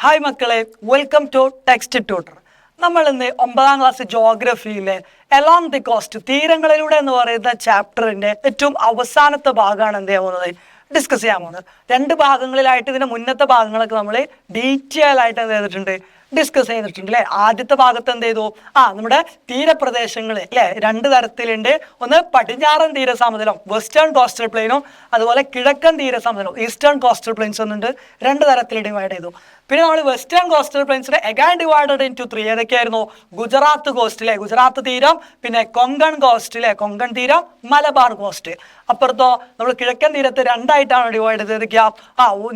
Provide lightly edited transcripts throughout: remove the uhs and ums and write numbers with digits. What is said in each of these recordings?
Hi മക്കളെ, welcome to text tutor. നമ്മൾ ഇന്ന് 9ാം ക്ലാസ് ജോഗ്രഫിയിലെ എലോങ് ദി കോസ്റ്റ്, തീരങ്ങളിലൂടെ എന്ന് പറയുന്ന ചാപ്റ്ററിന്റെ ഏറ്റവും അവസാനത്തെ ഭാഗമാണ് എന്ത് ചെയ്യാൻ പോകുന്നത്, ഡിസ്കസ് ചെയ്യാൻ പോകുന്നത്. 2 ഭാഗങ്ങളിലായിട്ട് ഇതിന്റെ മുന്നത്തെ ഭാഗങ്ങളൊക്കെ നമ്മൾ ഡീറ്റെയിൽ ആയിട്ട് എന്ത് ചെയ്തിട്ടുണ്ട്, ഡിസ്കസ് ചെയ്തിട്ടുണ്ട് അല്ലേ. ആദ്യത്തെ ഭാഗത്ത് എന്ത് ചെയ്തു, നമ്മുടെ തീരപ്രദേശങ്ങൾ അല്ലെ 2 തരത്തിലുണ്ട്. ഒന്ന് പടിഞ്ഞാറൻ തീരസമതലം, വെസ്റ്റേൺ കോസ്റ്റൽ പ്ലെയിനും, അതുപോലെ കിഴക്കൻ തീരസമതലം, ഈസ്റ്റേൺ കോസ്റ്റൽ പ്ലെയിൻസ് എന്നുണ്ട്. 2 തരത്തിൽ ഡിവൈഡ് ചെയ്തു. പിന്നെ നമ്മൾ വെസ്റ്റേൺ കോസ്റ്റൽ പ്ലെയിൻസിനെ അഗൈൻ ഡിവൈഡഡ് ഇൻ ടു 3. ഏതൊക്കെയായിരുന്നു? ഗുജറാത്ത് കോസ്റ്റിലെ ഗുജറാത്ത് തീരം, പിന്നെ കൊങ്കൺ കോസ്റ്റിലെ കൊങ്കൺ തീരം, മലബാർ കോസ്റ്റ്. അപ്പുറത്തോ നമ്മൾ കിഴക്കൻ തീരത്തെ 2ആയിട്ടാണ് ഡിവൈഡ് ചെയ്തിരിക്കുക.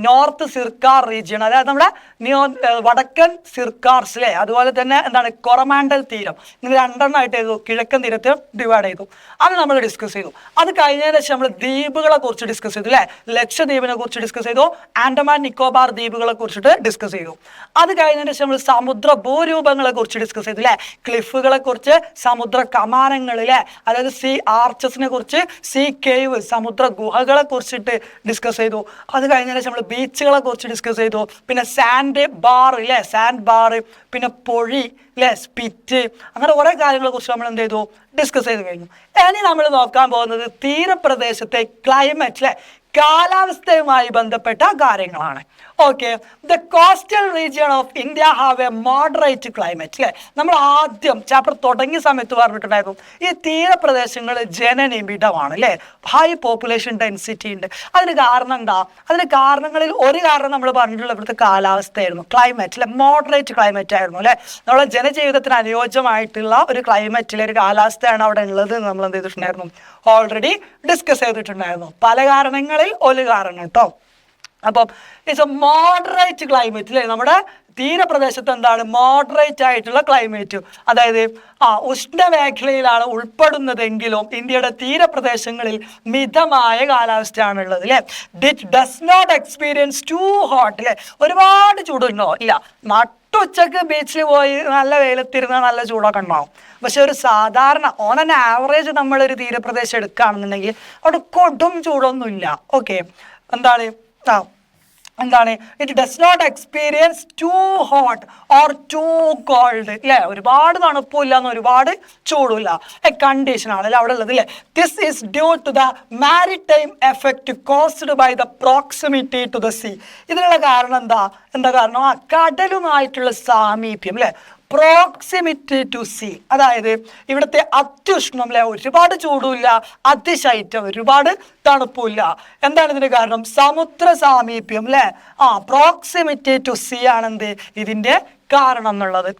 നോർത്ത് സിർക്കാർ റീജിയൺ, അതായത് നമ്മുടെ വടക്കൻ സിർക്കാർസിലെ, അതുപോലെ തന്നെ എന്താണ് കൊറമാൻഡൽ തീരം, ഇങ്ങനെ 2 ചെയ്തു കിഴക്കൻ തീരത്തെ ഡിവൈഡ് ചെയ്തു. അത് നമ്മൾ ഡിസ്കസ് ചെയ്തു. അത് കഴിഞ്ഞതിന് ശേഷം നമ്മൾ ദ്വീപുകളെ കുറിച്ച് ഡിസ്കസ് ചെയ്തു അല്ലെ. ലക്ഷദ്വീപിനെ കുറിച്ച് ഡിസ്കസ് ചെയ്തു, ആൻഡമാൻ നിക്കോബാർ ദ്വീപുകളെ കുറിച്ചിട്ട് ഡിസ്കസ് ചെയ്തു. അത് കഴിഞ്ഞതിന് ശേഷം നമ്മൾ സമുദ്ര ഭൂരൂപങ്ങളെ കുറിച്ച് ഡിസ്കസ് ചെയ്തു അല്ലെ. ക്ലിഫുകളെ കുറിച്ച്, സമുദ്ര കമാനങ്ങളിലെ, അതായത് സീ ആർച്ചസിനെ കുറിച്ച്, സീ കേവ് സമുദ്ര ഗുഹകളെ കുറിച്ചിട്ട് ഡിസ്കസ് ചെയ്തു. അത് കഴിഞ്ഞതിന് ശേഷം നമ്മൾ ബീച്ചുകളെ കുറിച്ച് ഡിസ്കസ് ചെയ്തു. പിന്നെ സാൻഡ് ബാർ അല്ലെ, സാൻഡ് ബാർ, പിന്നെ പൊഴി അല്ലെ, സ്പിറ്റ്, അങ്ങനെ കുറെ കാര്യങ്ങളെ കുറിച്ച് നമ്മൾ എന്ത് ചെയ്തു, ഡിസ്കസ് ചെയ്ത് കഴിഞ്ഞു. ഇനി നമ്മൾ നോക്കാൻ പോകുന്നത് തീരപ്രദേശത്തെ ക്ലൈമറ്റ് അല്ലെ, കാലാവസ്ഥയുമായി ബന്ധപ്പെട്ട കാര്യങ്ങളാണ്. Okay, the coastal region of India have A moderate climate അല്ലെ. നമ്മൾ ആദ്യം ചാപ്റ്റർ തുടങ്ങിയ സമയത്ത് പറഞ്ഞിട്ടുണ്ടായിരുന്നു ഈ തീരപ്രദേശങ്ങൾ ജനനിബിഡമാണ് അല്ലെ, ഹൈ പോപ്പുലേഷൻ ഡെൻസിറ്റി ഉണ്ട്. അതിന് കാരണം എന്താ? അതിന് കാരണങ്ങളിൽ ഒരു കാരണം നമ്മൾ പറഞ്ഞിട്ടുള്ള ഇവിടുത്തെ കാലാവസ്ഥയായിരുന്നു, ക്ലൈമറ്റ് അല്ലെ, മോഡറേറ്റ് ക്ലൈമറ്റ് ആയിരുന്നു അല്ലെ. നമ്മളെ ജനജീവിതത്തിന് അനുയോജ്യമായിട്ടുള്ള ഒരു ക്ലൈമറ്റിലെ ഒരു കാലാവസ്ഥയാണ് അവിടെ ഉള്ളത് എന്ന് നമ്മൾ എന്ത് ചെയ്തിട്ടുണ്ടായിരുന്നു, ഓൾറെഡി ഡിസ്കസ് ചെയ്തിട്ടുണ്ടായിരുന്നു. പല കാരണങ്ങളിൽ ഒരു കാരണം കേട്ടോ. അപ്പം ഇറ്റ്സ് എ മോഡറേറ്റ് ക്ലൈമറ്റ് അല്ലേ. നമ്മുടെ തീരപ്രദേശത്ത് എന്താണ് മോഡറേറ്റ് ആയിട്ടുള്ള ക്ലൈമറ്റ്, അതായത് ഉഷ്ണമേഖലയിലാണ് ഉൾപ്പെടുന്നതെങ്കിലും ഇന്ത്യയുടെ തീരപ്രദേശങ്ങളിൽ മിതമായ കാലാവസ്ഥയാണ് ഉള്ളത് അല്ലേ. It does not experience too hot അല്ലേ. ഒരുപാട് ചൂടുണ്ടോ? ഇല്ല. ഉച്ചക്ക് ബീച്ചിൽ പോയി നല്ല വെയിലത്തിരുന്ന നല്ല ചൂടൊക്കെ ഉണ്ടാവും. പക്ഷെ ഒരു സാധാരണ ഓൺ ആൻ ആവറേജ് നമ്മളൊരു തീരപ്രദേശം എടുക്കുകയാണെന്നുണ്ടെങ്കിൽ അവിടെ കൊടും ചൂടൊന്നുമില്ല. ഓക്കെ, എന്താണ് it does not experience too hot or too cold അല്ലെ. ഒരുപാട് തണുപ്പില്ല എന്ന് ഒരുപാട് ചൂടില്ല, കണ്ടീഷനാണ് അല്ലെ അവിടെ ഉള്ളത് അല്ലെ. This is due to the maritime effect caused by the proximity to the sea. ഇതിനുള്ള കാരണം എന്താ കാരണം? കടലുമായിട്ടുള്ള സാമീപ്യം അല്ലെ, പ്രോക്സിമിറ്റി ടു സീ. അതായത് ഇവിടുത്തെ അത്യുഷ്ണം അല്ലെ, ഒരുപാട് ചൂടുമില്ല, അതിശൈത്യം, ഒരുപാട് തണുപ്പില്ല. എന്താണ് ഇതിന്റെ കാരണം? സമുദ്ര സാമീപ്യം അല്ലെ. പ്രോക്സിമിറ്റി ടു സീ ആണെന്ത് ഇതിന്റെ കാരണം എന്നുള്ളത്.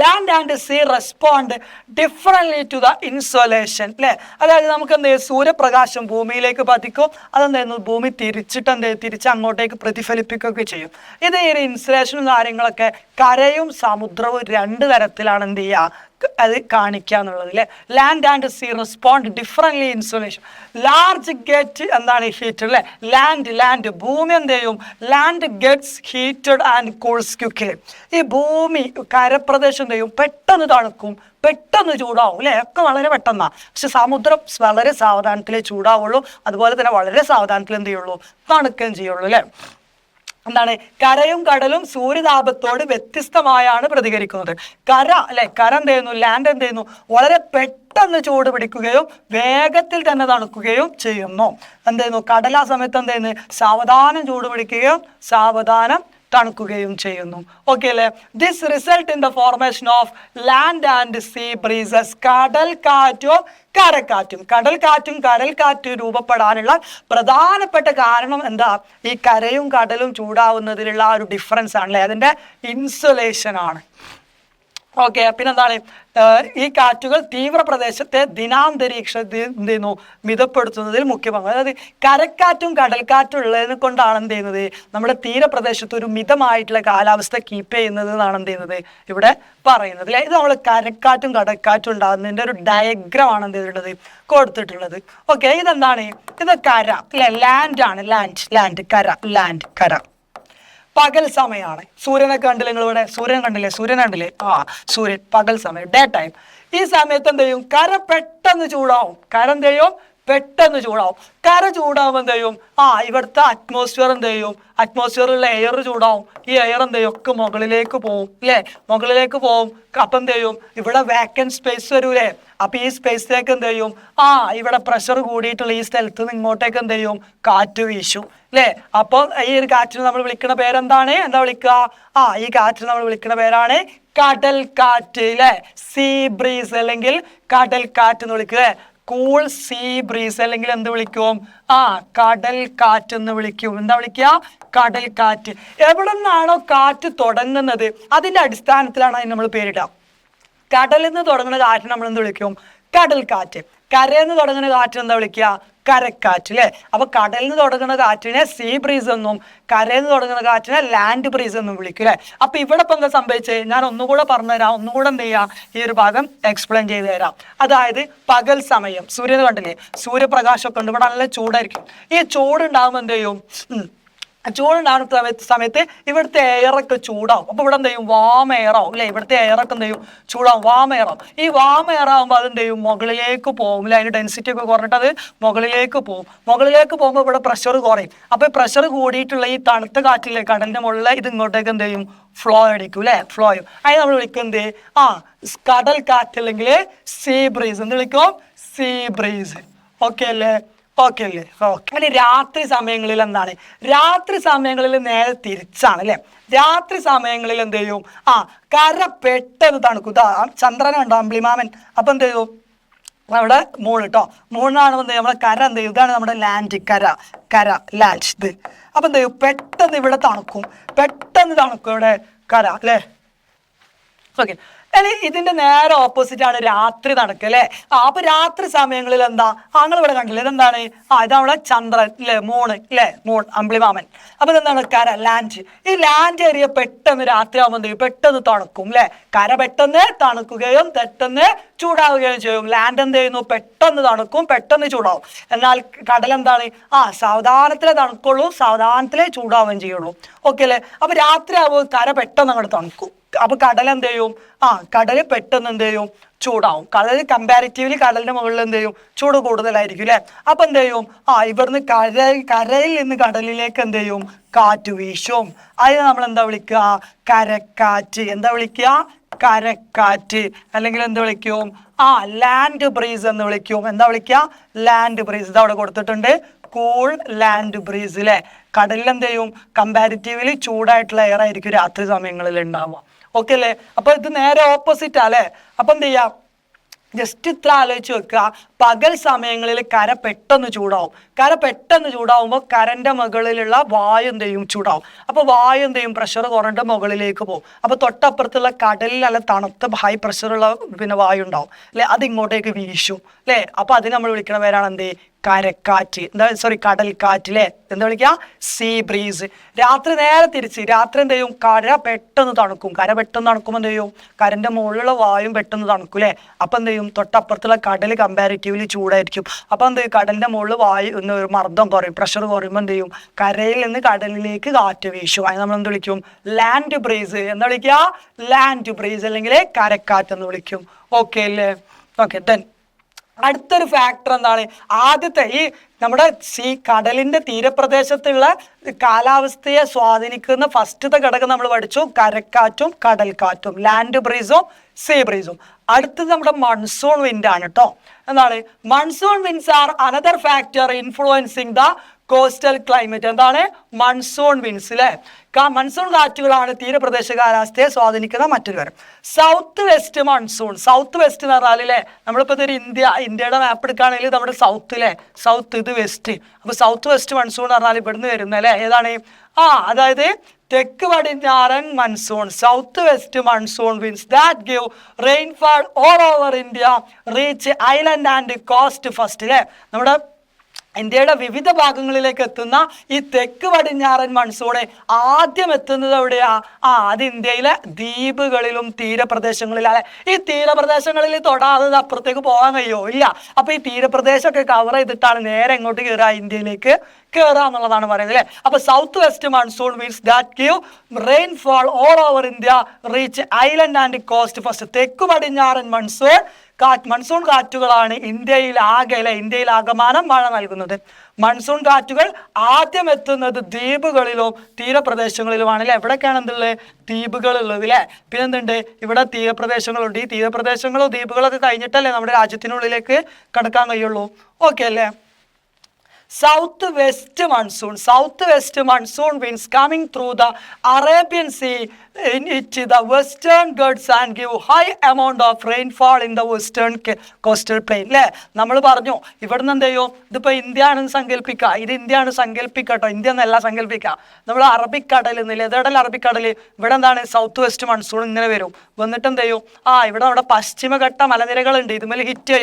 Land and sea respond differently to the insolation അല്ലേ. അതായത് നമുക്ക് എന്ത് ചെയ്യും, സൂര്യപ്രകാശം ഭൂമിയിലേക്ക് പതിക്കും, അതെന്തായിരുന്നു ഭൂമി തിരിച്ച് അങ്ങോട്ടേക്ക് പ്രതിഫലിപ്പിക്കുകയൊക്കെ ചെയ്യും. ഇത് ഈ ഇൻസുലേഷനും കാര്യങ്ങളൊക്കെ കരയും സമുദ്രവും 2 തരത്തിലാണ് എന്ത് ചെയ്യുക, അത് കാണിക്കുക എന്നുള്ളത് അല്ലേ. Land and sea respond differently insulation. Large get എന്താണ് ഹീറ്റഡ് അല്ലേ. ലാൻഡ് ഭൂമി എന്ത് ചെയ്യും, land gets heated and cools quickly. ഈ ഭൂമി കരപ്രദേശം എന്ത് ചെയ്യും, പെട്ടെന്ന് തണുക്കും, പെട്ടെന്ന് ചൂടാവും അല്ലേ, ഒക്കെ വളരെ പെട്ടെന്നാണ്. പക്ഷെ സമുദ്രം വളരെ സാവധാനത്തിലേ ചൂടാവുള്ളൂ, അതുപോലെ തന്നെ വളരെ സാവധാനത്തിൽ എന്ത് ചെയ്യുള്ളൂ, തണുക്കുകയും ചെയ്യുള്ളൂ അല്ലേ. എന്താണ്, കരയും കടലും സൂര്യതാപത്തോട് വ്യത്യസ്തമായാണ് പ്രതികരിക്കുന്നത്. കര എന്ത് ചെയ്യുന്നു, ലാൻഡ് എന്ത് ചെയ്യുന്നു, വളരെ പെട്ടെന്ന് ചൂട് പിടിക്കുകയും വേഗത്തിൽ തന്നെ തണുക്കുകയും ചെയ്യുന്നു. എന്ത് ചെയ്യുന്നു, കടൽ ആ സമയത്ത് എന്ത് ചെയ്യുന്നു, സാവധാനം ചൂട് പിടിക്കുകയും സാവധാനം തണുക്കുകയും ചെയ്യുന്നു. ഓക്കെ അല്ലേ. This result in the formation of land and sea breezes. കടൽക്കാറ്റും കടൽക്കാറ്റും രൂപപ്പെടാനുള്ള പ്രധാനപ്പെട്ട കാരണം എന്താ? ഈ കരയും കടലും ചൂടാവുന്നതിലുള്ള ആ ഒരു ഡിഫറൻസ് ആണല്ലേ, അതിൻ്റെ ഇൻസുലേഷൻ ആണ്. ഓക്കെ, പിന്നെന്താണ്, ഈ കാറ്റുകൾ തീവ്രപ്രദേശത്തെ ദിനാന്തരീക്ഷത്തെ എന്ത് ചെയ്യുന്നു, മിതപ്പെടുത്തുന്നതിൽ മുഖ്യ പങ്ക്. അതായത് കരക്കാറ്റും കടൽക്കാറ്റും ഉള്ളതിനെ കൊണ്ടാണ് എന്ത് ചെയ്യുന്നത്, നമ്മുടെ തീരപ്രദേശത്ത് ഒരു മിതമായിട്ടുള്ള കാലാവസ്ഥ കീപ്പ് ചെയ്യുന്നത് എന്നാണ് എന്ത് ചെയ്യുന്നത് ഇവിടെ പറയുന്നത് അല്ലേ. ഇത് നമ്മൾ കരക്കാറ്റും കടൽക്കാറ്റും ഉണ്ടാകുന്നതിൻ്റെ ഒരു ഡയഗ്രാം ആണ് എന്ത് ചെയ്തിട്ടുള്ളത്, കൊടുത്തിട്ടുള്ളത്. ഓക്കെ, ഇതെന്താണ്, ഇത് കര അല്ലെ, ലാൻഡ് ആണ്, ലാൻഡ് കര. പകൽ സമയമാണ്. സൂര്യനെ കണ്ടില്ലേ നിങ്ങൾ ഇവിടെ, സൂര്യൻ കണ്ടില്ലേ, സൂര്യൻ പകൽ സമയം, ഡേ ടൈം. ഈ സമയത്ത് എന്ത് ചെയ്യും, കര പെട്ടെന്ന് ചൂടാവും, എന്ത് ചെയ്യും, പെട്ടെന്ന് ചൂടാവും. കര ചൂടാവുമ്പോൾ എന്ത് ചെയ്യും? ഇവിടുത്തെ അറ്റ്മോസ്ഫിയർ എന്ത് ചെയ്യും? അറ്റ്മോസ്ഫിയറിലുള്ള എയർ ചൂടാവും. ഈ എയർ എന്ത് ചെയ്യും? ഒക്കെ മുകളിലേക്ക് പോവും അല്ലേ? മുകളിലേക്ക് പോവും. അപ്പം എന്ത് ചെയ്യും? ഇവിടെ വാക്കൻറ്റ് സ്പേസ് വരൂലേ? അപ്പൊ ഈ സ്പേസിലേക്ക് എന്ത് ചെയ്യും? ഇവിടെ പ്രഷർ കൂടിയിട്ടുള്ള ഈ സ്ഥലത്ത് നിന്ന് ഇങ്ങോട്ടേക്ക് എന്ത് ചെയ്യും? കാറ്റ് വീശും അല്ലേ? അപ്പോൾ ഈ ഒരു കാറ്റിന് നമ്മൾ വിളിക്കുന്ന പേരെന്താണ്? എന്താ വിളിക്കുക? ഈ കാറ്റിന് നമ്മൾ വിളിക്കുന്ന പേരാണ് കടൽ കാറ്റ് അല്ലേ? സീ ബ്രീസ് അല്ലെങ്കിൽ കടൽ കാറ്റ് എന്ന് വിളിക്കുക. കൂൾ സീ ബ്രീസ് അല്ലെങ്കിൽ എന്ത് വിളിക്കും? കടൽ കാറ്റ് എന്ന് വിളിക്കും. എന്താ വിളിക്കുക? കടൽ കാറ്റ്. എവിടെ നിന്നാണോ കാറ്റ് തുടങ്ങുന്നത് അതിന്റെ അടിസ്ഥാനത്തിലാണ് അതിന് നമ്മൾ പേരിടുക. കടലിൽ നിന്ന് തുടങ്ങുന്ന കാറ്റ് നമ്മൾ എന്ത് വിളിക്കും? കടൽ കാറ്റ്. കരയിൽ നിന്ന് തുടങ്ങുന്ന കാറ്റ് എന്താ വിളിക്കുക? കരക്കാറ്റ് അല്ലേ? അപ്പൊ കടലിൽ നിന്ന് തുടങ്ങുന്ന കാറ്റിനെ സീ ബ്രീസ് എന്നും കരയിൽ നിന്ന് തുടങ്ങുന്ന കാറ്റിനെ ലാൻഡ് ബ്രീസ് എന്നും വിളിക്കും അല്ലേ? അപ്പൊ ഇവിടെ ഇപ്പൊ എന്താ സംഭവിച്ചത്? ഞാൻ ഒന്നുകൂടെ പറഞ്ഞുതരാം, ഒന്നുകൂടെ എന്ത് ചെയ്യാം, ഈ ഒരു ഭാഗം എക്സ്പ്ലെയിൻ ചെയ്ത് തരാം. അതായത് പകൽ സമയം സൂര്യന് കണ്ടില്ലേ, സൂര്യപ്രകാശമൊക്കെ ഉണ്ട്, ഇവിടെ നല്ല ചൂടായിരിക്കും. ഈ ചൂടുണ്ടാകുമ്പോൾ എന്ത് ചെയ്യും? ചൂടുണ്ടാകുന്ന സമയത്ത് ഇവിടുത്തെ എയറൊക്കെ ചൂടാവും. അപ്പൊ ഇവിടെ എന്ത് ചെയ്യും? വാം എയറാവും അല്ലെ? ഇവിടുത്തെ എയറൊക്കെ എന്ത് ചെയ്യും? ചൂടാവും, വാം എയറാവും. ഈ വാം എയറാവുമ്പോൾ അതെന്ത് ചെയ്യും? മുകളിലേക്ക് പോകും അല്ലെ? അതിന്റെ ഡെൻസിറ്റി ഒക്കെ കുറഞ്ഞിട്ട് അത് മുകളിലേക്ക് പോകും. മുകളിലേക്ക് പോകുമ്പോൾ ഇവിടെ പ്രഷർ കുറയും. അപ്പൊ പ്രഷർ കൂടിയിട്ടുള്ള ഈ തണുത്ത കാറ്റിലെ കടലിന്റെ മുകളിൽ ഇത് ഇങ്ങോട്ടേക്ക് എന്ത് ചെയ്യും? ഫ്ലോ അടിക്കും അല്ലെ? ഫ്ലോ ചെയ്യും. അതിന് നമ്മൾ വിളിക്കുന്നത് കടൽ കാറ്റ് അല്ലെങ്കിൽ സീ ബ്രീസ്. എന്ത് വിളിക്കും? See breeze. ഓക്കെ അല്ലേ? ഓക്കെ അല്ലേ? ഓക്കെ. ഇനി രാത്രി സമയങ്ങളിൽ എന്താണ്? രാത്രി സമയങ്ങളിൽ നേരെ തിരിച്ചാണ് അല്ലെ? രാത്രി സമയങ്ങളിൽ എന്ത് ചെയ്യും? കര പെട്ടെന്ന് തണുക്കും. ചന്ദ്രനുണ്ടോ അമ്പിളിമാമൻ? അപ്പൊ എന്ത് ചെയ്യും? നമ്മുടെ മൂൺ കേട്ടോ, മൂണാണ് എന്ത് ചെയ്യും? നമ്മുടെ കര എന്ത് ചെയ്യും? ഇതാണ് നമ്മുടെ ലാൻഡ്. കര ലാൻഡ്. ഇത് അപ്പൊ എന്ത് ചെയ്യും? പെട്ടെന്ന് ഇവിടെ തണുക്കും, പെട്ടെന്ന് തണുക്കും ഇവിടെ കര അല്ലേ? ഓക്കെ. അല്ലെ ഇതിന്റെ നേരെ ഓപ്പോസിറ്റ് ആണ് രാത്രി നടക്കുക അല്ലെ? അപ്പൊ രാത്രി സമയങ്ങളിൽ എന്താ? നിങ്ങൾ ഇവിടെ കണ്ടില്ലേ? ഇതെന്താണ്? ഇതാണ് നമ്മുടെ ചന്ദ്രൻ അല്ലെ? മൂണ് അല്ലെ? മൂൺ അമ്പിളിമാമൻ. അപ്പൊ ഇതെന്താണ്? കര ലാൻഡ്. ഈ ലാൻഡ് ഏരിയ പെട്ടെന്ന് രാത്രി ആകുമ്പോൾ പെട്ടെന്ന് തണുക്കും അല്ലെ? കര പെട്ടെന്ന് തണുക്കുകയും പെട്ടെന്ന് ചൂടാവുകയും ചെയ്യും. ലാൻഡ് എന്ത് ചെയ്യുന്നു? പെട്ടെന്ന് തണുക്കും, പെട്ടെന്ന് ചൂടാവും. എന്നാൽ കടൽ എന്താണ്? സാവധാനത്തിലേ തണുക്കുള്ളൂ, സാവധാനത്തിലേ ചൂടാവുകയും ചെയ്യുള്ളൂ. ഓക്കെ അല്ലേ? അപ്പൊ രാത്രി ആവുമ്പോൾ കര പെട്ടെന്ന് അങ്ങോട്ട് തണുക്കും. അപ്പൊ കടൽ എന്ത് ചെയ്യും? കടല് പെട്ടെന്ന് എന്ത് ചെയ്യും? ചൂടാവും. കടൽ കമ്പാരിറ്റീവ്ലി കടലിന്റെ മുകളിൽ എന്ത് ചെയ്യും? ചൂട് കൂടുതലായിരിക്കും അല്ലെ? അപ്പൊ എന്ത് ചെയ്യും? ഇവിടുന്ന് കരയിൽ നിന്ന് കടലിലേക്ക് എന്ത് ചെയ്യും? കാറ്റ് വീശും. അതിന് നമ്മൾ എന്താ വിളിക്കുക? കരക്കാറ്റ്. എന്താ വിളിക്കുക? കരക്കാറ്റ്. അല്ലെങ്കിൽ എന്ത് വിളിക്കും? ലാൻഡ് ബ്രീസ് എന്ന് വിളിക്കും. എന്താ വിളിക്കുക? Land breeze. ഇത് അവിടെ കൊടുത്തിട്ടുണ്ട്, കൂൾ ലാൻഡ് ബ്രീസ് അല്ലെ? കടലിൽ എന്ത് ചെയ്യും? കമ്പാരിറ്റീവ്ലി ചൂടായിട്ടുള്ള എയർ ആയിരിക്കും രാത്രി സമയങ്ങളിൽ ഉണ്ടാവുക. ഓക്കെ അല്ലേ? അപ്പൊ ഇത് നേരെ ഓപ്പോസിറ്റ് അല്ലേ? അപ്പൊ എന്ത് ചെയ്യാം? ജസ്റ്റ് ഇത്ര ആലോചിച്ച് വെക്കുക. പകൽ സമയങ്ങളിൽ കര പെട്ടെന്ന് ചൂടാവും. കര പെട്ടെന്ന് ചൂടാവുമ്പോൾ കരന്റെ മുകളിലുള്ള വായു എന്ത് ചെയ്യും? ചൂടാവും. അപ്പൊ വായു എന്ത് ചെയ്യും? പ്രഷർ കുറഞ്ഞിട്ട് മുകളിലേക്ക് പോകും. അപ്പൊ തൊട്ടപ്പുറത്തുള്ള കടലിൽ നല്ല തണുത്ത ഹൈ പ്രഷറുള്ള വായു ഉണ്ടാവും അല്ലെ? അത് ഇങ്ങോട്ടേക്ക് വീശും അല്ലെ? അപ്പൊ അതിന് നമ്മൾ വിളിക്കുന്ന പേരാണ് എന്ത്? കരക്കാറ്റ്. കടൽ കാറ്റ് അല്ലെ? എന്താ വിളിക്കുക? See breeze. രാത്രി നേരെ തിരിച്ച് രാത്രി എന്ത് ചെയ്യും? കര പെട്ടെന്ന് തണുക്കും. കര പെട്ടെന്ന് തണുക്കുമ്പോൾ എന്ത് ചെയ്യും? കരന്റെ മുകളിലുള്ള വായും പെട്ടെന്ന് തണുക്കും അല്ലെ? അപ്പൊ എന്ത് ചെയ്യും? തൊട്ടപ്പുറത്തുള്ള കടൽ കമ്പാരിറ്റീവ്ലി ചൂടായിരിക്കും. അപ്പൊ എന്ത് ചെയ്യും? കടലിന്റെ മുകളിൽ വായു ഒരു മർദ്ദം കുറയും, പ്രഷർ കുറയുമ്പോൾ എന്ത് ചെയ്യും? കരയിൽ നിന്ന് കടലിലേക്ക് കാറ്റ് വീശും. അതിന് നമ്മൾ എന്ത് വിളിക്കും? Land breeze. എന്താ വിളിക്കുക? ലാൻഡ് ബ്രീസ് അല്ലെങ്കിൽ കരക്കാറ്റ് എന്ന് വിളിക്കും. ഓക്കെ അല്ലേ? ഓക്കെ. ദെൻ അടുത്തൊരു ഫാക്ടർ എന്താണ്? ആദ്യത്തെ ഈ നമ്മുടെ കടലിന്റെ തീരപ്രദേശത്തുള്ള കാലാവസ്ഥയെ സ്വാധീനിക്കുന്ന ഫസ്റ്റത്തെ ഘടകം നമ്മൾ പഠിച്ചു, കരക്കാറ്റും കടൽക്കാറ്റും, ലാൻഡ് ബ്രീസും സീ ബ്രീസും. അടുത്തത് നമ്മുടെ മൺസൂൺ വിൻഡ് ആണ് കേട്ടോ. എന്താണ്? Monsoon winds R another factor influencing the coastal climate. എന്താണ്? മൺസൂൺ വിൻഡ്സ് അല്ലെ? മൺസൂൺ കാറ്റുകളാണ് തീരപ്രദേശ കാലാവസ്ഥയെ സ്വാധീനിക്കുന്ന മറ്റൊരു തരം. South west monsoon. South west എന്ന് പറഞ്ഞാൽ അല്ലേ, നമ്മളിപ്പോ ഇതൊരു ഇന്ത്യയുടെ മാപ്പ് എടുക്കുകയാണെങ്കിൽ നമ്മുടെ സൗത്ത് അല്ലേ, സൗത്ത് ഇത് വെസ്റ്റ്. അപ്പൊ സൗത്ത് വെസ്റ്റ് മൺസൂൺ എന്ന് പറഞ്ഞാൽ ഇവിടുന്ന് വരുന്ന അല്ലേ, ഏതാണ്? അതായത് തെക്ക് പടിഞ്ഞാറൻ monsoon, south west monsoon winds that give rainfall all over India reach island and cost first അല്ലേ? നമ്മുടെ ഇന്ത്യയുടെ വിവിധ ഭാഗങ്ങളിലേക്ക് എത്തുന്ന ഈ തെക്ക് പടിഞ്ഞാറൻ മൺസൂണ് ആദ്യം എത്തുന്നത് എവിടെയാ? അത് ഇന്ത്യയിലെ ദ്വീപുകളിലും തീരപ്രദേശങ്ങളിലാണ്. ഈ തീരപ്രദേശങ്ങളിൽ തൊടാതെ അപ്പുറത്തേക്ക് പോകാൻ കഴിയുമോ? ഇല്ല. അപ്പൊ ഈ തീരപ്രദേശമൊക്കെ കവർ ചെയ്തിട്ടാണ് നേരെ എങ്ങോട്ട് കയറുക? ഇന്ത്യയിലേക്ക് കയറുക എന്നുള്ളതാണ് പറയുന്നത് അല്ലെ? അപ്പൊ south west monsoon means that give rainfall all over India reach island and cost first. തെക്ക് പടിഞ്ഞാറൻ മൺസൂൺ മൺസൂൺ കാറ്റുകളാണ് ഇന്ത്യയിൽ ആകമാനം മഴ നൽകുന്നത്. മൺസൂൺ കാറ്റുകൾ ആദ്യം എത്തുന്നത് ദ്വീപുകളിലും തീരപ്രദേശങ്ങളിലുമാണ് അല്ലെ. എവിടെയൊക്കെയാണ് എന്തുള്ളത്? ദ്വീപുകളുള്ളത് അല്ലെ. പിന്നെ എന്തുണ്ട്? ഇവിടെ തീരപ്രദേശങ്ങളുണ്ട്. ഈ തീരപ്രദേശങ്ങളോ ദ്വീപുകളൊക്കെ കഴിഞ്ഞിട്ടല്ലേ നമ്മുടെ രാജ്യത്തിനുള്ളിലേക്ക് കടക്കാൻ കഴിയുള്ളൂ. ഓക്കെ അല്ലേ. South west monsoon winds coming through the Arabian Sea into the western Ghats and give high amount of rainfall in the western coastal plain അല്ലേ. നമ്മൾ പറഞ്ഞു ഇവിടുന്ന് എന്ത് ചെയ്യും? ഇതിപ്പോൾ ഇന്ത്യ ആണെന്ന് സങ്കല്പിക്കുക. ഇത് ഇന്ത്യ ആണ് സങ്കല്പിക്കട്ടോ, ഇന്ത്യ എന്നല്ല സങ്കല്പിക്കുക. നമ്മൾ അറബിക്കടലിൽ നിന്നില്ല, ഏതാടല്ല അറബിക്കടൽ, ഇവിടെ എന്താണ് സൗത്ത് വെസ്റ്റ് മൺസൂൺ ഇങ്ങനെ വരും. വന്നിട്ട് എന്ത് ചെയ്യും? ഇവിടെ നമ്മുടെ പശ്ചിമഘട്ട മലനിരകളുണ്ട്, ഇതുമേൽ ഹിറ്റ്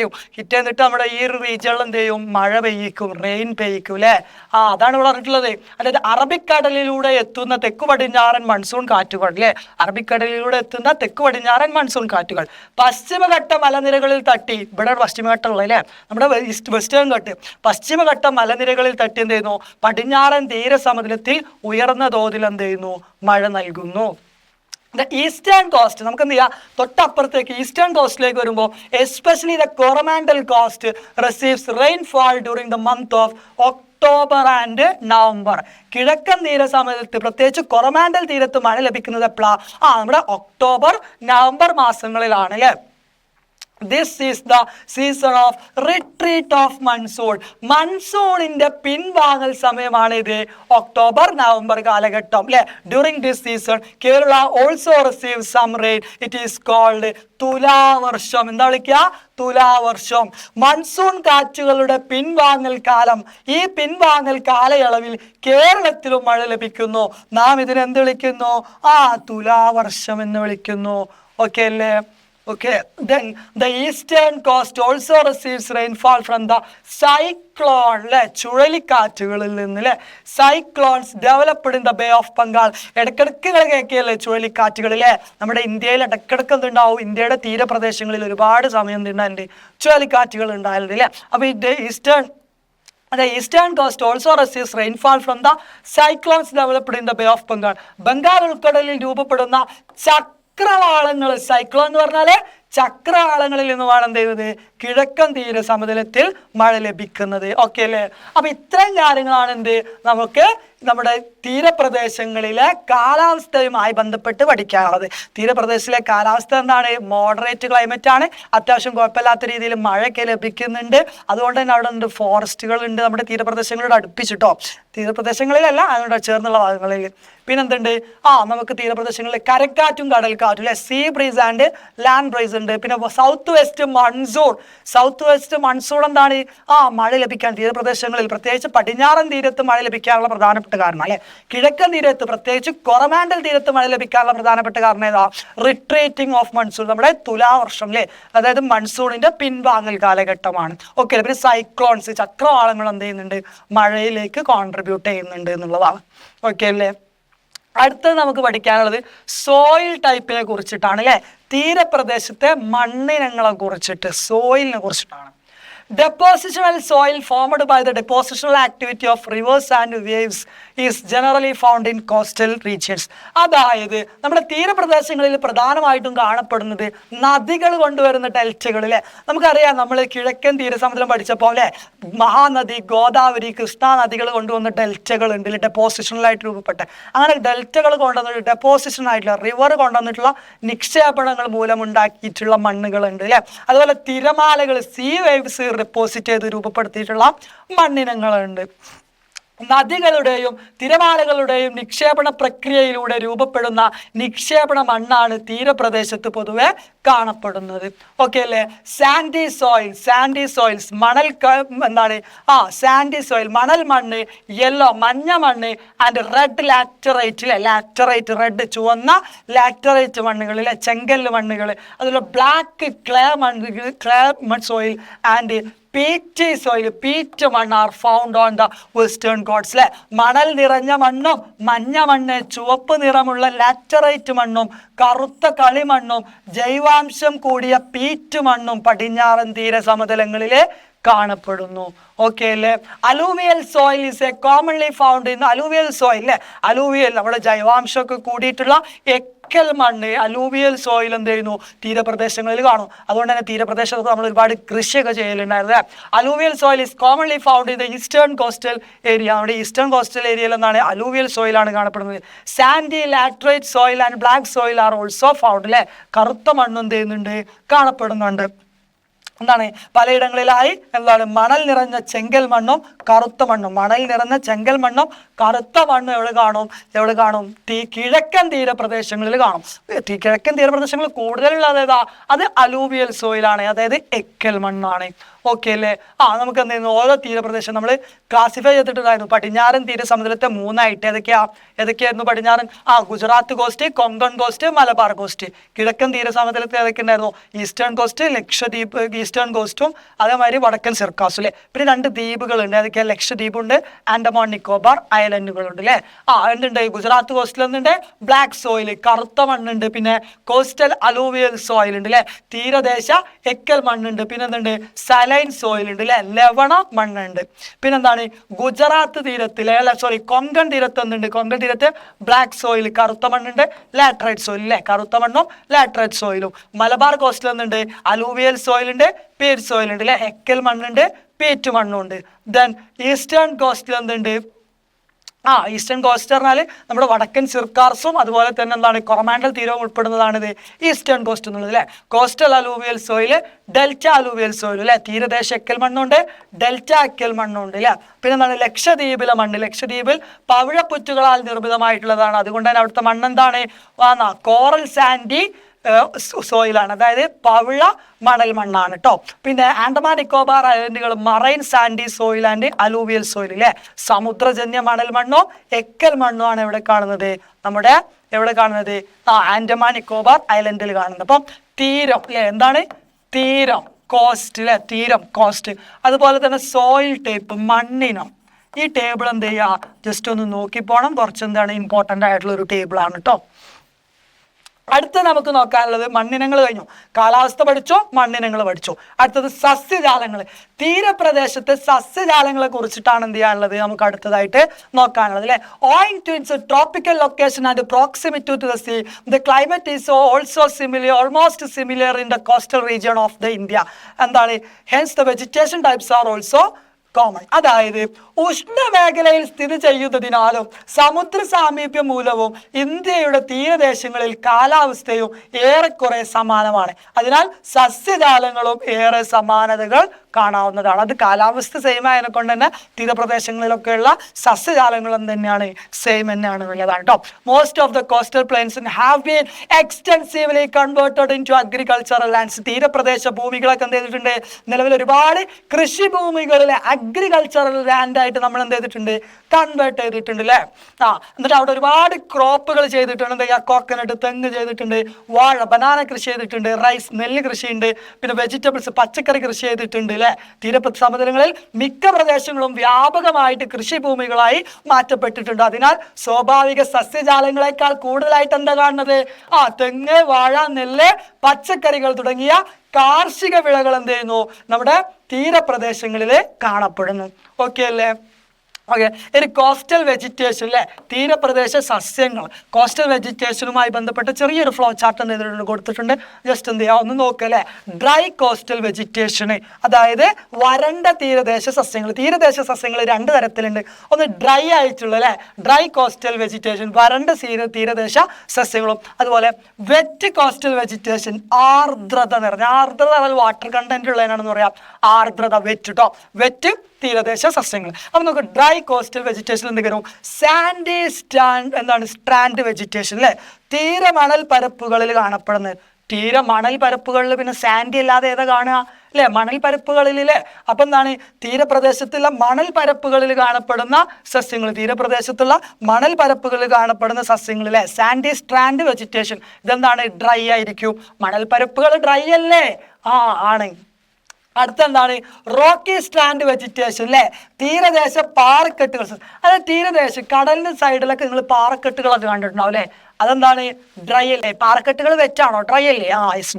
ചെയ്തിട്ട് നമ്മുടെ ഈ ഒരു റീജിയണിൽ എന്ത് ചെയ്യും? മഴ പെയ്യിക്കും, റെയിൻ പെയ്യിക്കും അല്ലേ. അതാണ് ഇവിടെ പറഞ്ഞിട്ടുള്ളത്. അതായത് അറബിക്കടലിലൂടെ എത്തുന്ന തെക്കു പടിഞ്ഞാറൻ മൺസൂൺ കാറ്റുകൾ അല്ലേ. അറബിക്കടലിലൂടെ എത്തുന്ന തെക്കു പടിഞ്ഞാറൻ മൺസൂൺ കാറ്റുകൾ പശ്ചിമഘട്ട മലനിരകളിൽ തട്ടി, ഇവിടെ പശ്ചിമഘട്ടം ഉള്ളത് അല്ലേ, നമ്മുടെ വെസ്റ്റേൺ ഘട്ട്, പശ്ചിമഘട്ട മലനിരകളിൽ തട്ടി എന്ത് ചെയ്യുന്നു? പടിഞ്ഞാറൻ തീരസമുദ്രത്തിൽ ഉയർന്ന തോതിൽ എന്ത് ചെയ്യുന്നു? മഴ നൽകുന്നു. ഈസ്റ്റേൺ കോസ്റ്റ് നമുക്ക് എന്ത് ചെയ്യാം? തൊട്ടപ്പുറത്തേക്ക് ഈസ്റ്റേൺ കോസ്റ്റിലേക്ക് വരുമ്പോൾ especially the Coromandel coast receives rainfall during the month of October and November. കിഴക്കൻ തീരസമയത്ത് പ്രത്യേകിച്ച് കൊറമാൻഡൽ തീരത്ത് മഴ ലഭിക്കുന്നത് എപ്പോഴാണ്? നമ്മുടെ ഒക്ടോബർ നവംബർ മാസങ്ങളിലാണ് അല്ലേ. This is the season of retreat of monsoon. മൺസൂണിന്റെ പിൻവാങ്ങൽ സമയമാണ് ഇത്, ഒക്ടോബർ നവംബർ കാലഘട്ടം അല്ലെ. During this season Kerala also receives some rain. It is called തുലാവർഷം. എന്താ വിളിക്കുക? തുലാവർഷം. മൺസൂൺ കാറ്റുകളുടെ പിൻവാങ്ങൽ കാലം. ഈ പിൻവാങ്ങൽ കാലയളവിൽ കേരളത്തിലും മഴ ലഭിക്കുന്നു. നാം ഇതിനെന്ത് വിളിക്കുന്നു? തുലാവർഷം എന്ന് വിളിക്കുന്നു. ഓക്കെ അല്ലേ? Okay, then the eastern coast also receives rainfall from the cyclone, ചുഴലിക്കാറ്റുകളിൽ നിന്ന് cyclones developed in the Bay of Bengal. ഇടക്കിടക്ക് കേൾക്കുകയല്ലേ ചുഴലിക്കാറ്റുകളിലെ. നമ്മുടെ ഇന്ത്യയിൽ ഇടക്കിടക്ക് എന്തുണ്ടാവും? ഇന്ത്യയുടെ തീരപ്രദേശങ്ങളിൽ ഒരുപാട് സമയം എന്തുണ്ടായിട്ടുണ്ട്? ചുഴലിക്കാറ്റുകൾ ഉണ്ടായിട്ടുണ്ട് അല്ലേ. അപ്പോൾ the eastern coast also receives rainfall from the cyclones developed in the Bay of Bengal. Bengal ഉൾക്കടലിൽ രൂപപ്പെടുന്ന ചക്രവാളങ്ങൾ, സൈക്ലോൺ എന്ന് പറഞ്ഞാല് ചക്രവാളങ്ങളിൽ നിന്നുമാണ് എന്ത് ചെയ്യുന്നത്? കിഴക്കൻ തീര സമതലത്തിൽ മഴ ലഭിക്കുന്നത്. ഓക്കെ അല്ലേ. അപ്പൊ ഇത്രയും കാര്യങ്ങളാണ് നമുക്ക് നമ്മുടെ തീരപ്രദേശങ്ങളിലെ കാലാവസ്ഥയുമായി ബന്ധപ്പെട്ട് പഠിക്കാനുള്ളത്. തീരപ്രദേശത്തിലെ കാലാവസ്ഥ എന്താണ്? മോഡറേറ്റ് ക്ലൈമറ്റ് ആണ്. അത്യാവശ്യം കുഴപ്പമില്ലാത്ത രീതിയിൽ മഴയൊക്കെ ലഭിക്കുന്നുണ്ട്. അതുകൊണ്ട് തന്നെ അവിടെ ഉണ്ട് ഫോറസ്റ്റുകൾ ഉണ്ട് നമ്മുടെ തീരപ്രദേശങ്ങളോട് അടുപ്പിച്ചിട്ടോ. തീരപ്രദേശങ്ങളിലല്ല, അതിനോട് ചേർന്നുള്ള ഭാഗങ്ങളിൽ. പിന്നെന്തുണ്ട്? നമുക്ക് തീരപ്രദേശങ്ങളിൽ കരക്കാറ്റും കടൽക്കാറ്റും അല്ലെ, see breeze and land breeze ഉണ്ട്. പിന്നെ സൗത്ത് വെസ്റ്റ് മൺസൂൺ എന്താണ്? മഴ ലഭിക്കാൻ തീരപ്രദേശങ്ങളിൽ പ്രത്യേകിച്ച് പടിഞ്ഞാറൻ തീരത്ത് മഴ ലഭിക്കാനുള്ള പ്രധാനപ്പെട്ട കാരണം അല്ലെ. കിഴക്കൻ തീരത്ത് പ്രത്യേകിച്ച് കൊറമാൻഡൽ തീരത്ത് മഴ ലഭിക്കാനുള്ള പ്രധാനപ്പെട്ട കാരണം ഏതാ? റിട്രീറ്റിംഗ് ഓഫ് മൺസൂൺ, നമ്മുടെ തുലാവർഷം അല്ലെ. അതായത് മൺസൂണിന്റെ പിൻവാങ്ങൽ കാലഘട്ടമാണ്. ഓക്കെ. പിന്നെ സൈക്ലോൺസ്, ചക്രവാളങ്ങൾ എന്ത് ചെയ്യുന്നുണ്ട്? മഴയിലേക്ക് കോൺട്രിബ്യൂട്ട് ചെയ്യുന്നുണ്ട് എന്നുള്ളതാണ്. ഓക്കെ അല്ലേ. അടുത്തത് നമുക്ക് പഠിക്കാനുള്ളത് സോയിൽ ടൈപ്പിനെ കുറിച്ചിട്ടാണ് അല്ലേ. തീരപ്രദേശത്തെ മണ്ണിനങ്ങളെ കുറിച്ചിട്ട്, സോയിലിനെ കുറിച്ചിട്ടാണ്. Depositional soil formed by the depositional activity of rivers and waves is generally found in coastal regions. അതായത് നമ്മുടെ തീരപ്രദേശങ്ങളിൽ പ്രധാനമായിട്ടും കാണപ്പെടുന്നത് നദികൾ കൊണ്ടുവരുന്ന ഡെൽറ്റകൾ അല്ലേ. നമുക്കറിയാം, നമ്മൾ കിഴക്കൻ തീരസമുദ്രം പഠിച്ചപ്പോൾ അല്ലേ, മഹാനദി, ഗോദാവരി, കൃഷ്ണ നദികൾ കൊണ്ടുവന്ന ഡെൽറ്റകൾ ഉണ്ട്, ഡെപ്പോസിഷണലായിട്ട് രൂപപ്പെട്ട. അങ്ങനെ ഡെൽറ്റകൾ കൊണ്ടുവന്നിട്ട് ഡെപ്പോസിഷൻ ആയിട്ടുള്ള റിവർ കൊണ്ടുവന്നിട്ടുള്ള നിക്ഷേപണങ്ങൾ മൂലമുണ്ടാക്കിയിട്ടുള്ള മണ്ണുകളുണ്ട് അല്ലേ. അതുപോലെ തിരമാലകൾ, സീ വേവ്സ് ഡെപ്പോസിറ്റ് ചെയ്ത് രൂപപ്പെടുത്തിയിട്ടുള്ള മണ്ണിനങ്ങളുണ്ട്. നദികളുടെയും തിരമാലകളുടെയും നിക്ഷേപണ പ്രക്രിയയിലൂടെ രൂപപ്പെടുന്ന നിക്ഷേപണ മണ്ണാണ് തീരപ്രദേശത്ത് പൊതുവെ കാണപ്പെടുന്നത്. ഓക്കെ അല്ലേ. സാൻഡി സോയിൽസ് മണൽ എന്താണ്? സാൻഡി സോയിൽ മണൽ മണ്ണ്, യെല്ലോ മഞ്ഞ മണ്ണ്, ആൻഡ് റെഡ് ലാറ്ററൈറ്റ് റെഡ് ചുവന്ന ലാറ്ററൈറ്റ് മണ്ണുകളിലെ ചെങ്കല്ല് മണ്ണുകൾ, അതുപോലെ black clay soil and peat മണ്ണ് are found on the western Ghats അല്ലെ. മണൽ നിറഞ്ഞ മണ്ണും മഞ്ഞ മണ്ണ്, ചുവപ്പ് നിറമുള്ള ലാറ്ററൈറ്റ് മണ്ണും കറുത്ത കളിമണ്ണും ജൈവാംശം കൂടിയ പീറ്റ് മണ്ണും പടിഞ്ഞാറൻ തീര സമതലങ്ങളിലെ കാണപ്പെടുന്നു. ഓക്കെ അല്ലേ. Alluvial soil is A commonly found in alluvial soil അല്ലേ. അലൂവിയൽ നമ്മുടെ ജൈവാംശമൊക്കെ കൂടിയിട്ടുള്ള എക്കൽ മണ്ണ് അലൂവിയൽ സോയിൽ എന്ത് ചെയ്യുന്നു തീരപ്രദേശങ്ങളിൽ കാണും. അതുകൊണ്ട് തന്നെ തീരപ്രദേശത്ത് നമ്മൾ ഒരുപാട് കൃഷിയൊക്കെ ചെയ്യലുണ്ടായിരുന്നത്. Alluvial soil is commonly found in the eastern coastal area. നമ്മുടെ ഈസ്റ്റേൺ കോസ്റ്റൽ ഏരിയയിൽ എന്താണ് അലൂവിയൽ സോയിലാണ് കാണപ്പെടുന്നത്. Sandy laterite soil and black soil are also found. അല്ലെ, കറുത്ത മണ്ണ് എന്ത് ചെയ്യുന്നുണ്ട് കാണപ്പെടുന്നുണ്ട്. എന്താണ് പലയിടങ്ങളിലായി എന്താണ് മണൽ നിറഞ്ഞ ചെങ്കൽ മണ്ണും കറുത്ത മണ്ണും. മണൽ നിറഞ്ഞ ചെങ്കൽ മണ്ണും കറുത്ത മണ്ണും എവിടെ കാണും കിഴക്കൻ തീരപ്രദേശങ്ങളിൽ കാണും. കിഴക്കൻ തീരപ്രദേശങ്ങളിൽ കൂടുതലുള്ളത് ഏതാ? അത് അലൂവിയൽ സോയിലാണ്, അതായത് എക്കൽ മണ്ണാണ്. ഓക്കെ അല്ലേ? നമുക്ക് എന്ത് ചെയ്യുന്നു, ഓരോ തീരപ്രദേശം നമ്മൾ ക്ലാസിഫൈ ചെയ്തിട്ടുണ്ടായിരുന്നു. പടിഞ്ഞാറൻ തീരസമുദ്രത്തെ 3ആയിട്ട് ഏതൊക്കെയായിരുന്നു പടിഞ്ഞാറൻ? Gujarat cost, Konkan cost, Malabar cost. കിഴക്കൻ തീരസമുദ്രത്തിൽ ഏതൊക്കെ ഉണ്ടായിരുന്നു? ഈസ്റ്റേൺ കോസ്റ്റ്, ലക്ഷദ്വീപ് ഈസ്റ്റേൺ കോസ്റ്റും അതേമാതിരി വടക്കൻ സിർക്കാസും അല്ലേ. പിന്നെ 2 ദ്വീപുകളുണ്ട്, ഏതൊക്കെയാണ്? ലക്ഷദ്വീപുണ്ട്, ആൻഡമാൻ നിക്കോബാർ ഐലൻഡുകളുണ്ട് അല്ലേ. എന്തുണ്ട്? ഗുജറാത്ത് കോസ്റ്റിൽ എന്തുണ്ട്? ബ്ലാക്ക് സോയിൽ, കറുത്ത മണ്ണുണ്ട്. പിന്നെ കോസ്റ്റൽ അലൂവിയൽ സോയിൽ ഉണ്ട് അല്ലേ. തീരദേശ എക്കൽ മണ്ണുണ്ട്. പിന്നെ എന്തുണ്ട്? സലൈൻ സോയിൽ ഉണ്ട് അല്ലെ, ലവണ മണ്ണുണ്ട്. പിന്നെന്താണ്? ഗുജറാത്ത് തീരത്തിലെ കൊങ്കൺ തീരത്ത് എന്തുണ്ട്? കൊങ്കൺ തീരത്ത് ബ്ലാക്ക് സോയിൽ, കറുത്ത മണ്ണുണ്ട്, ലാറ്ററൈറ്റ് സോയിൽ അല്ലെ, കറുത്ത മണ്ണും ലാറ്ററൈറ്റ് സോയിലും. മലബാർ കോസ്റ്റിൽ എന്തുണ്ട്? അലൂവിയൽ സോയിൽ ഉണ്ട്, പേറ്റ് സോയിൽ ഉണ്ട് അല്ലെ, എക്കൽ മണ്ണുണ്ട്, പേറ്റ് മണ്ണുണ്ട്. ദെൻ ഈസ്റ്റേൺ കോസ്റ്റിൽ എന്തുണ്ട്? ഈസ്റ്റേൺ കോസ്റ്റ് പറഞ്ഞാൽ നമ്മുടെ വടക്കൻ സിർക്കാർസും അതുപോലെ തന്നെ എന്താണ് കൊറമാൻഡൽ തീരവും ഉൾപ്പെടുന്നതാണിത് ഈസ്റ്റേൺ കോസ്റ്റ് എന്നുള്ളത് അല്ലേ. Coastal alluvial soil, delta alluvial soil അല്ലെ. തീരദേശ എക്കൽ മണ്ണുണ്ട്, ഡെൽറ്റ എക്കൽ മണ്ണുണ്ട് അല്ലെ. പിന്നെ എന്താണ്? ലക്ഷദ്വീപിലെ മണ്ണ്. ലക്ഷദ്വീപിൽ പവിഴപ്പുറ്റുകളാൽ നിർമ്മിതമായിട്ടുള്ളതാണ്. അതുകൊണ്ട് തന്നെ അവിടുത്തെ മണ്ണെന്താണ്? കോറൽ സാൻഡി സോയിലാണ്, അതായത് പവിഴ മണൽ മണ്ണാണ് കേട്ടോ. പിന്നെ ആൻഡമാൻ നിക്കോബാർ ഐലൻഡുകൾ marine sandy soil and alluvial soil അല്ലെ. സമുദ്രജന്യ മണൽ മണ്ണോ എക്കൽ മണ്ണോ ആണ് എവിടെ കാണുന്നത്? എവിടെ കാണുന്നത്? ആൻഡമാൻ നിക്കോബാർ ഐലൻഡിൽ കാണുന്നത്. അപ്പം തീരം അല്ലെ, എന്താണ്? തീരം, കോസ്റ്റ് അല്ലെ, തീരം, കോസ്റ്റ്. അതുപോലെ തന്നെ സോയിൽ ടൈപ്പ്, മണ്ണിനം. ഈ ടേബിൾ എന്ത് ചെയ്യുക? ജസ്റ്റ് ഒന്ന് നോക്കിപ്പോണം. കുറച്ച് എന്താണ് ഇമ്പോർട്ടൻ്റ് ആയിട്ടുള്ള ഒരു ടേബിൾ ആണ് കേട്ടോ. അടുത്ത നമുക്ക് നോക്കാനുള്ളത് മണ്ണിനങ്ങൾ കഴിഞ്ഞു. കാലാവസ്ഥ പഠിച്ചോ, മണ്ണിനങ്ങൾ പഠിച്ചോ. അടുത്തത് സസ്യജാലങ്ങൾ. തീരപ്രദേശത്തെ സസ്യജാലങ്ങളെ കുറിച്ചിട്ടാണ് എന്ത് ചെയ്യാനുള്ളത് നമുക്ക് അടുത്തതായിട്ട് നോക്കാനുള്ളത് അല്ലെ. Owing to its tropical location and proximity to the sea, the climate is also almost similar in the coastal region of the India. എന്താണ്? Hence the vegetation types are also common. അതായത് ഉഷ്ണമേഖലയിൽ സ്ഥിതി ചെയ്യുന്നതിനാലും സമുദ്ര സാമീപ്യം മൂലവും ഇന്ത്യയുടെ തീരദേശങ്ങളിൽ കാലാവസ്ഥയും ഏറെക്കുറെ സമാനമാണ്. അതിനാൽ സസ്യജാലങ്ങളും ഏറെ സമാനതകൾ കാണാവുന്നതാണ്. അത് കാലാവസ്ഥ സെയിം ആയതിനെ കൊണ്ട് തന്നെ തീരപ്രദേശങ്ങളിലൊക്കെയുള്ള സസ്യജാലങ്ങളും തന്നെയാണ് സെയിം തന്നെയാണ് ഉള്ളതാണ് കേട്ടോ. Most of the coastal plains have been extensively converted into agricultural lands. തീരപ്രദേശ ഭൂമികളൊക്കെ എന്ത് ചെയ്തിട്ടുണ്ട്? നിലവിൽ ഒരുപാട് കൃഷിഭൂമികളിലെ അഗ്രികൾച്ചറൽ ലാൻഡ് ആയിട്ട് നമ്മൾ എന്ത് ചെയ്തിട്ടുണ്ട്? കൺവേർട്ട് ചെയ്തിട്ടുണ്ട് അല്ലേ. എന്നിട്ട് അവിടെ ഒരുപാട് ക്രോപ്പുകൾ ചെയ്തിട്ടുണ്ട്. എന്താ ചെയ്യുക? കോക്കനട്ട്, തെങ്ങ് ചെയ്തിട്ടുണ്ട്, വാഴ, ബനാന കൃഷി ചെയ്തിട്ടുണ്ട്, റൈസ്, നെല്ല് കൃഷിയുണ്ട്, പിന്നെ വെജിറ്റബിൾസ്, പച്ചക്കറി കൃഷി ചെയ്തിട്ടുണ്ട് അല്ലെ. സമതലങ്ങളിൽ മിക്ക പ്രദേശങ്ങളും വ്യാപകമായിട്ട് കൃഷിഭൂമികളായി മാറ്റപ്പെട്ടിട്ടുണ്ട്. അതിനാൽ സ്വാഭാവിക സസ്യജാലങ്ങളെക്കാൾ കൂടുതലായിട്ട് എന്താ കാണുന്നത്? തെങ്ങ്, വാഴ, നെല്ല്, പച്ചക്കറികൾ തുടങ്ങിയ കാർഷിക വിളകൾ എന്ത് ചെയ്യുന്നു? നമ്മുടെ തീരപ്രദേശങ്ങളിൽ കാണപ്പെടുന്നു. ഓക്കെ അല്ലേ? ഓക്കെ. ഒരു കോസ്റ്റൽ വെജിറ്റേഷൻ അല്ലെ, തീരപ്രദേശ സസ്യങ്ങൾ. കോസ്റ്റൽ വെജിറ്റേഷനുമായി ബന്ധപ്പെട്ട ചെറിയൊരു ഫ്ലോ ചാർട്ട് എന്ത് ചെയ്തിട്ടുണ്ട്? കൊടുത്തിട്ടുണ്ട്. ജസ്റ്റ് എന്ത് ചെയ്യുക? ഒന്ന് നോക്കുക അല്ലെ. ഡ്രൈ കോസ്റ്റൽ വെജിറ്റേഷന്, അതായത് വരണ്ട തീരദേശ സസ്യങ്ങൾ. തീരദേശ സസ്യങ്ങൾ 2 തരത്തിലുണ്ട്. ഒന്ന് ഡ്രൈ ആയിട്ടുള്ള അല്ലെ, ഡ്രൈ കോസ്റ്റൽ വെജിറ്റേഷൻ, വരണ്ട തീരദേശ സസ്യങ്ങളും. അതുപോലെ വെറ്റ് കോസ്റ്റൽ വെജിറ്റേഷൻ, ആർദ്രത നിറഞ്ഞ. ആർദ്രത വാട്ടർ കണ്ടന്റ് ഉള്ളതിനാണെന്ന് പറയാം ആർദ്രത. വെറ്റ് കേട്ടോ, വെറ്റ് തീരദേശ സസ്യങ്ങൾ. അപ്പൊ നമുക്ക് ഡ്രൈ കോസ്റ്റൽ വെജിറ്റേഷൻ എന്ത് വരും? സാൻഡി സ്ട്രാൻഡ് വെജിറ്റേഷൻ അല്ലെ. തീരമണൽ പരപ്പുകളിൽ കാണപ്പെടുന്നത്. തീരമണൽ പരപ്പുകളിൽ പിന്നെ സാൻഡി അല്ലാതെ ഏതാ കാണുക അല്ലെ? മണൽ പരപ്പുകളിൽ അല്ലേ. അപ്പൊ എന്താണ്? തീരപ്രദേശത്തുള്ള മണൽ പരപ്പുകളിൽ കാണപ്പെടുന്ന സസ്യങ്ങൾ, തീരപ്രദേശത്തുള്ള മണൽ പരപ്പുകളിൽ കാണപ്പെടുന്ന സസ്യങ്ങൾ അല്ലെ. Sandy strand vegetation. ഇതെന്താണ്? ഡ്രൈ ആയിരിക്കും. മണൽ പരപ്പുകൾ ഡ്രൈ അല്ലേ? ആണ്. അടുത്തെന്താണ്? റോക്കി സ്ട്രാൻഡ് വെജിറ്റേഷൻ അല്ലെ. തീരദേശ പാറക്കെട്ടുകൾ. അതായത് തീരദേശം കടലിന്റെ സൈഡിലൊക്കെ നിങ്ങൾ പാറക്കെട്ടുകളൊക്കെ കണ്ടിട്ടുണ്ടാവും അല്ലെ. അതെന്താണ്? ഡ്രൈ അല്ലേ? പാറക്കെട്ടുകൾ വെറ്റാണോ? ഡ്രൈ അല്ലേ?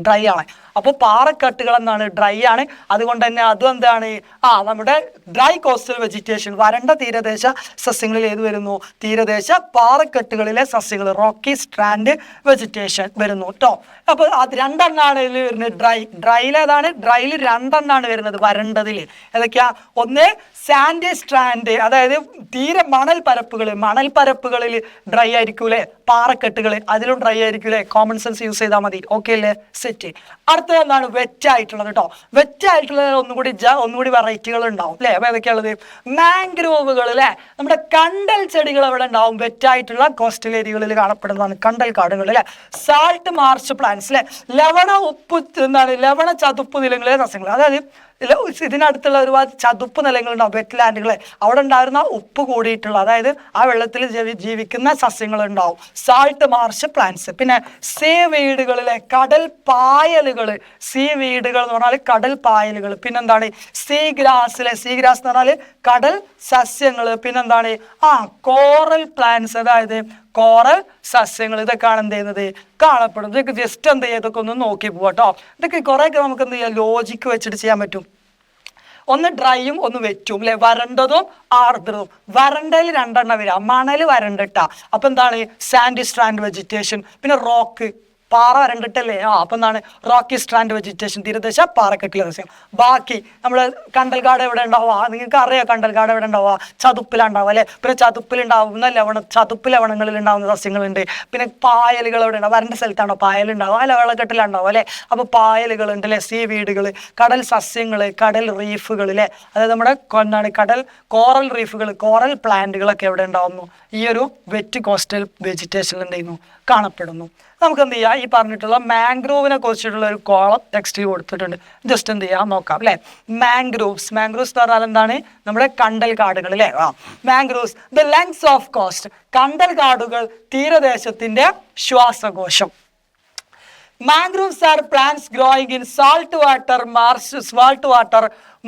ഡ്രൈ ആണ്. അപ്പോൾ പാറക്കെട്ടുകൾ എന്താണ്? ഡ്രൈ ആണ്. അതുകൊണ്ട് തന്നെ അതും എന്താണ്? നമ്മുടെ ഡ്രൈ കോസ്റ്റൽ വെജിറ്റേഷൻ, വരണ്ട തീരദേശ സസ്യങ്ങളിൽ ഏത് വരുന്നു? തീരദേശ പാറക്കെട്ടുകളിലെ സസ്യങ്ങൾ, റോക്കി സ്ട്രാൻഡ് വെജിറ്റേഷൻ വരുന്നു കേട്ടോ. അപ്പോൾ അത് രണ്ടെണ്ണമാണ് ഇതിൽ വരുന്നത്. ഡ്രൈയിൽ ഏതാണ്? ഡ്രൈയിൽ രണ്ടെണ്ണമാണ് വരുന്നത് വരണ്ടതിൽ. ഏതൊക്കെയാ? ഒന്ന് സാൻഡ് സ്ട്രാൻഡ്, അതായത് തീരെ മണൽപ്പരപ്പുകളിൽ ഡ്രൈ ആയിരിക്കൂലേ? പാറക്കെട്ടുകൾ അതിലും ഡ്രൈ ആയിരിക്കൂലേ? കോമൺ സെൻസ് യൂസ് ചെയ്താൽ മതി. ഓക്കെ അല്ലേ? സെറ്റ്. അടുത്തത് എന്താണ്? വെറ്റായിട്ടുള്ളത് കേട്ടോ. വെറ്റായിട്ടുള്ളത് ഒന്നുകൂടി വെറൈറ്റികൾ ഉണ്ടാവും അല്ലേ? അപ്പോൾ ഏതൊക്കെയുള്ളത്? മാംഗ്രോവുകൾ അല്ലേ? നമ്മുടെ കണ്ടൽ ചെടികൾ എവിടെ ഉണ്ടാവും? വെറ്റായിട്ടുള്ള കോസ്റ്റൽ ഏരിയകളിൽ കാണപ്പെടുന്നതാണ് കണ്ടൽ കാടുകൾ അല്ലേ? സാൾട്ട് മാർഷ് പ്ലാന്റ്സ് അല്ലേ? ലവണ ചതുപ്പ് നിലങ്ങളിലെ സസ്യങ്ങൾ, അതായത് ഇതിനടുത്തുള്ള ഒരുപാട് ചതുപ്പ് നിലങ്ങളുണ്ടാവും, വെറ്റ് ലാൻഡുകൾ. അവിടെ ഉണ്ടായിരുന്ന ഉപ്പ് കൂടിയിട്ടുള്ള, അതായത് ആ വെള്ളത്തിൽ ജീവിക്കുന്ന സസ്യങ്ങൾ ഉണ്ടാവും, സാൾട്ട് മാർഷ് പ്ലാന്റ്സ്. പിന്നെ സീ വീടുകളിലെ കടൽ പായലുകൾ, സീ വീടുകൾ എന്ന് പറഞ്ഞാൽ കടൽ പായലുകൾ. പിന്നെന്താണ്? സീ ഗ്രാസ് എന്ന് പറഞ്ഞാൽ കടൽ സസ്യങ്ങൾ. പിന്നെന്താണ്? കോറൽ പ്ലാന്റ്സ്, അതായത് കോറൽ സസ്യങ്ങൾ. ഇതൊക്കെയാണ് എന്ത് ചെയ്യുന്നത്? കാണപ്പെടുന്നത്. ഇതൊക്കെ ജസ്റ്റ് എന്ത് ചെയ്യുക, ഇതൊക്കെ ഒന്ന് നോക്കി പോവാട്ടോ. ഇതൊക്കെ കുറേയൊക്കെ നമുക്ക് എന്ത് ചെയ്യാം? ലോജിക്ക് വെച്ചിട്ട് ചെയ്യാൻ പറ്റും. ഒന്ന് ഡ്രൈയും ഒന്ന് വെറ്റും അല്ലെ? വരണ്ടതും ആർദ്രതും. വരണ്ടയിൽ രണ്ടെണ്ണം വരിക, മണൽ വരണ്ടിട്ടാ. അപ്പൊ എന്താണ്? Sandy strand vegetation. പിന്നെ റോക്ക്, പാറ വരണ്ടിട്ടല്ലേ? അപ്പൊ എന്താണ്? റോക്കി സ്ട്രാൻഡ് വെജിറ്റേഷൻ, തീരദേശ പാറക്കെട്ടിലെ സസ്യം. ബാക്കി നമ്മൾ കണ്ടൽക്കാട് എവിടെ ഉണ്ടാവുക? നിങ്ങൾക്ക് അറിയാം കണ്ടൽക്കാട് എവിടെ ഉണ്ടാവുക? ചതുപ്പിലുണ്ടാവുക അല്ലെ? പിന്നെ ചതുപ്പിലുണ്ടാവുന്ന ചതുപ്പ് ലവണങ്ങളിൽ ഉണ്ടാവുന്ന സസ്യങ്ങളുണ്ട്. പിന്നെ പായലുകൾ എവിടെ ഉണ്ടാവും? വരണ്ട സ്ഥലത്താണോ പായലുണ്ടാവുക? അല്ല, വെള്ളക്കെട്ടിലുണ്ടാവും അല്ലെ? അപ്പൊ പായലുകളുണ്ട് അല്ലെ? സീ വീടുകൾ, കടൽ സസ്യങ്ങൾ, കടൽ റീഫുകൾ അല്ലെ? അതായത് നമ്മുടെ എന്താണ്? കടൽ കോറൽ റീഫുകൾ, കോറൽ പ്ലാന്റുകളൊക്കെ എവിടെ ഉണ്ടാവുന്നു? ഈ ഒരു വെറ്റ് കോസ്റ്റൽ വെജിറ്റേഷനിൽ എന്ത് ചെയ്യുന്നു? കാണപ്പെടുന്നു. നമുക്ക് എന്ത് ചെയ്യാം? ഈ പറഞ്ഞിട്ടുള്ള മാംഗ്രോവിനെ കുറിച്ചിട്ടുള്ള ഒരു കോളം ടെക്സ്റ്റിൽ കൊടുത്തിട്ടുണ്ട്. ജസ്റ്റ് എന്ത് ചെയ്യാം നോക്കാം അല്ലെ? മാംഗ്രോവ്സ് എന്ന് പറഞ്ഞാൽ എന്താണ്? നമ്മുടെ കണ്ടൽ കാടുകൾ അല്ലെ? Mangroves, the lungs of cost. കണ്ടൽ കാടുകൾ തീരദേശത്തിന്റെ ശ്വാസകോശം. Mangroves are plants growing in saltwater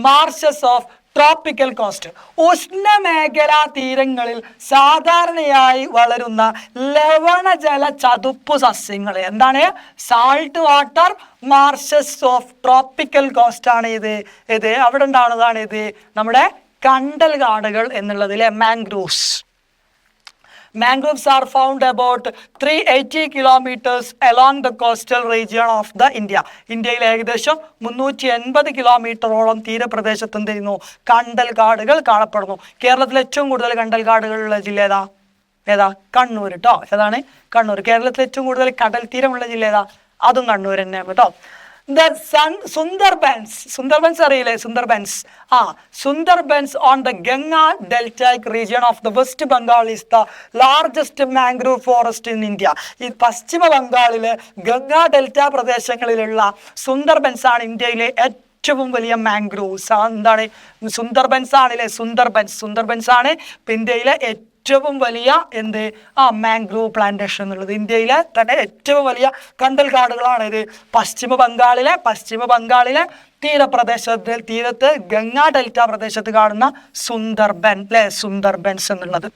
marshes of tropical cost. ഉഷ്ണമേഖലാ തീരങ്ങളിൽ സാധാരണയായി വളരുന്ന ലവണജല ചതുപ്പു സസ്യങ്ങൾ. എന്താണ്? Salt water marshes of tropical cost ആണ് ഇത് അവിടെ ഉണ്ടാവുന്നതാണ് ഇത് നമ്മുടെ കണ്ടൽ കാടുകൾ എന്നുള്ളതിലെ mangroves. Mangroves are found about 380 kilometers along the coastal region of the India. ഇന്ത്യയിൽ ഏകദേശം 380 കിലോമീറ്ററോളം തീരപ്രദേശത്ത് എന്ത് ചെയ്യുന്നു? കണ്ടൽ കാടുകൾ കാണപ്പെടുന്നു. കേരളത്തിൽ ഏറ്റവും കൂടുതൽ കണ്ടൽ കാടുകളുള്ള ജില്ല ഏതാ? കണ്ണൂർ കേട്ടോ. ഏതാണ്? കണ്ണൂർ. കേരളത്തിൽ ഏറ്റവും കൂടുതൽ കടൽ തീരമുള്ള ജില്ല ഏതാ? അതും കണ്ണൂർ തന്നെയാണ് കേട്ടോ. സുന്ദർബൻസ് അറിയില്ലേ? Sundarbans on the Ganga deltaic region of the West Bengal is the largest mangrove forest in India. ഈ പശ്ചിമ ബംഗാളിലെ ഗംഗാ ഡെൽറ്റ പ്രദേശങ്ങളിലുള്ള സുന്ദർബൻസ് ആണ് ഇന്ത്യയിലെ ഏറ്റവും വലിയ മാംഗ്രോവ്സ്. എന്താണ്? സുന്ദർബൻസ് ആണല്ലേ? സുന്ദർബൻസ് ആണ് ഇന്ത്യയിലെ ഏറ്റവും വലിയ മാംഗ്രോവ് പ്ലാന്റേഷൻ എന്നുള്ളത്. ഇന്ത്യയിലെ തന്നെ ഏറ്റവും വലിയ കണ്ടൽ കാടുകളാണ് ഇത്. പശ്ചിമ ബംഗാളിലെ തീരത്ത് ഗംഗാ ഡെൽറ്റ പ്രദേശത്ത് കാണുന്ന സുന്ദർബൻസ് എന്നുള്ളത്.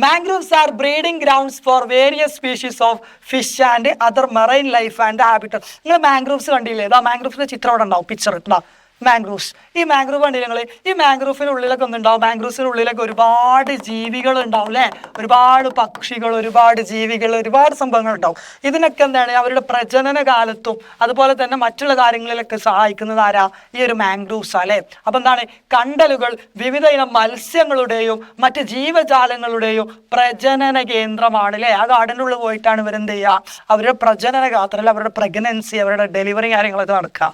Mangroves are breeding grounds for various species of fish and other marine life and habitat. നിങ്ങൾ മാംഗ്രോവ്സ് കണ്ടില്ലേ? മാംഗ്രോവ്സിന്റെ ചിത്രം അവിടെ ഉണ്ടാവും, പിക്ചർ ഉണ്ടാവും. മാംഗ്രോവ്സ്, ഈ മാംഗ്രോവ് കണ്ടില്ലേ നിങ്ങൾ? ഈ മാംഗ്രോവിന്റെ ഉള്ളിലൊക്കെ ഒന്നുണ്ടാവും, മാംഗ്രോവ്സിന്റെ ഉള്ളിലൊക്കെ ഒരുപാട് ജീവികൾ ഉണ്ടാവും അല്ലെ? ഒരുപാട് പക്ഷികൾ, ഒരുപാട് ജീവികൾ, ഒരുപാട് സംഭവങ്ങൾ ഉണ്ടാവും. ഇതിനൊക്കെ എന്താണ്? അവരുടെ പ്രജനന കാലത്തും അതുപോലെ തന്നെ മറ്റുള്ള കാര്യങ്ങളിലൊക്കെ സഹായിക്കുന്നത് ആരാ? ഈ ഒരു മാംഗ്രോവ്സ് അല്ലെ? അപ്പൊ എന്താണ്? കണ്ടലുകൾ വിവിധ ഇനം മത്സ്യങ്ങളുടെയും മറ്റ് ജീവജാലങ്ങളുടെയും പ്രജനന കേന്ദ്രമാണ് അല്ലെ? ആ ഗാർഡനുള്ളിൽ പോയിട്ടാണ് ഇവരെന്ത് ചെയ്യുക? അവരുടെ പ്രജനന ഗാത്രത്തിൽ അവരുടെ പ്രഗ്നൻസി, അവരുടെ ഡെലിവറി കാര്യങ്ങളൊക്കെ നടക്കുക.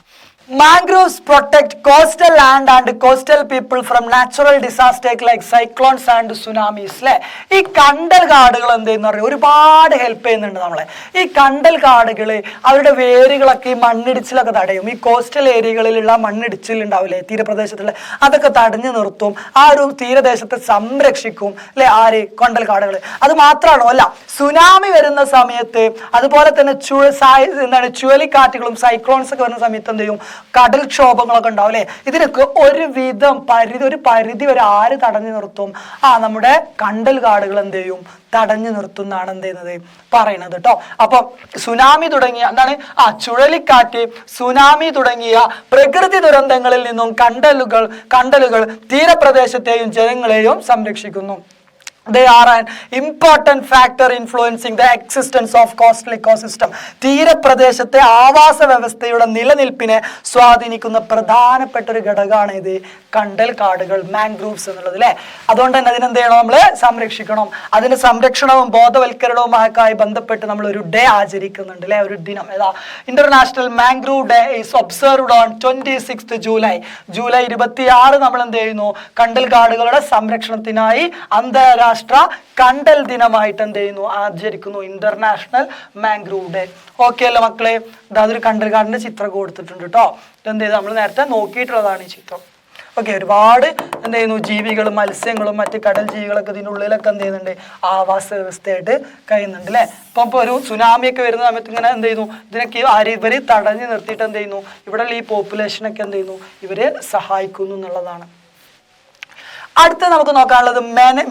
Mangroves protect coastal land and coastal people from natural disasters like cyclones and tsunamis. അല്ലേ? ഈ കണ്ടൽ കാടുകൾ എന്ത് ചെയ്യുന്ന പറയുക? ഒരുപാട് ഹെൽപ്പ് ചെയ്യുന്നുണ്ട് നമ്മളെ. ഈ കണ്ടൽ കാടുകൾ അവരുടെ വേരുകളൊക്കെ ഈ മണ്ണിടിച്ചിലൊക്കെ തടയും. ഈ കോസ്റ്റൽ ഏരിയകളിലുള്ള മണ്ണിടിച്ചിൽ ഉണ്ടാവില്ലേ തീരപ്രദേശത്തുള്ള, അതൊക്കെ തടഞ്ഞു നിർത്തും. ആ ഒരു തീരദേശത്തെ സംരക്ഷിക്കും അല്ലെ? ആര്? കണ്ടൽ കാടുകൾ. അത് മാത്രമാണോ? അല്ല, സുനാമി വരുന്ന സമയത്ത് അതുപോലെ തന്നെ ചുഴലിക്കാറ്റുകളും സൈക്ലോൺസ് ഒക്കെ വരുന്ന സമയത്ത് എന്ത് ചെയ്യും? കടൽക്ഷോഭങ്ങളൊക്കെ ഉണ്ടാവും അല്ലെ. ഇതിനൊക്കെ ഒരു പരിധി വരെ ആര് തടഞ്ഞു നിർത്തും? നമ്മുടെ കണ്ടൽ കാടുകൾ എന്ത് ചെയ്യും? തടഞ്ഞു നിർത്തുന്നതാണ് എന്ത് ചെയ്യുന്നത് പറയുന്നത് കേട്ടോ. അപ്പൊ സുനാമി തുടങ്ങിയ എന്താണ് ചുഴലിക്കാറ്റ്, സുനാമി തുടങ്ങിയ പ്രകൃതി ദുരന്തങ്ങളിൽ നിന്നും കണ്ടലുകൾ തീരപ്രദേശത്തെയും ജനങ്ങളെയും സംരക്ഷിക്കുന്നു. They are an important factor influencing the existence of coastal ecosystem. തീരപ്രദേശത്തെ ആവാസ വ്യവസ്ഥയുടെ നിലനിൽപ്പിനെ സ്വാധീനിക്കുന്ന പ്രധാനപ്പെട്ട ഒരു ഘടകമാണ് ഇത് കണ്ടൽ കാടുകൾ, മാൻഗ്രൂവ്സ് എന്നുള്ളത് അല്ലെ. അതുകൊണ്ട് തന്നെ അതിനെന്ത് ചെയ്യണം? നമ്മൾ സംരക്ഷിക്കണം. അതിന്റെ സംരക്ഷണവും ബോധവൽക്കരണവുമായി ബന്ധപ്പെട്ട് നമ്മൾ ഒരു ഡേ ആചരിക്കുന്നുണ്ട് അല്ലെ, ഒരു ദിനം. ഏതാ? International mangrove day is observed on 26th July 26 നമ്മൾ എന്ത് ചെയ്യുന്നു? കണ്ടൽ കാടുകളുടെ സംരക്ഷണത്തിനായി അന്താരാഷ്ട്ര കണ്ടൽ ദിനമായിട്ട് എന്ത് ചെയ്യുന്നു? ആചരിക്കുന്നു, ഇന്റർനാഷണൽ മാൻഗ്രൂവ് ഡേ. ഓക്കെ അല്ലേ മക്കളെ? അതൊരു കണ്ടൽ കാടിന്റെ ചിത്രം കൊടുത്തിട്ടുണ്ട് കേട്ടോ. എന്ത് ചെയ്ത് നമ്മൾ നേരത്തെ നോക്കിയിട്ടുള്ളതാണ് ഈ ചിത്രം. ഓക്കെ, ഒരുപാട് എന്ത് ചെയ്യുന്നു? ജീവികളും മത്സ്യങ്ങളും മറ്റ് കടൽ ജീവികളൊക്കെ ഇതിൻ്റെ ഉള്ളിലൊക്കെ എന്ത് ചെയ്യുന്നുണ്ട്? ആവാസ വ്യവസ്ഥയായിട്ട് കഴിയുന്നുണ്ട് അല്ലേ. ഇപ്പൊ ഒരു സുനാമിയൊക്കെ വരുന്ന സമയത്ത് ഇങ്ങനെ എന്ത് ചെയ്യുന്നു? ഇതിനൊക്കെ ഇവര് തടഞ്ഞു നിർത്തിയിട്ട് എന്ത് ചെയ്യുന്നു? ഇവിടെ ഈ പോപ്പുലേഷനൊക്കെ എന്ത് ചെയ്യുന്നു? ഇവര് സഹായിക്കുന്നു എന്നുള്ളതാണ്. അടുത്ത നമുക്ക് നോക്കാനുള്ളത്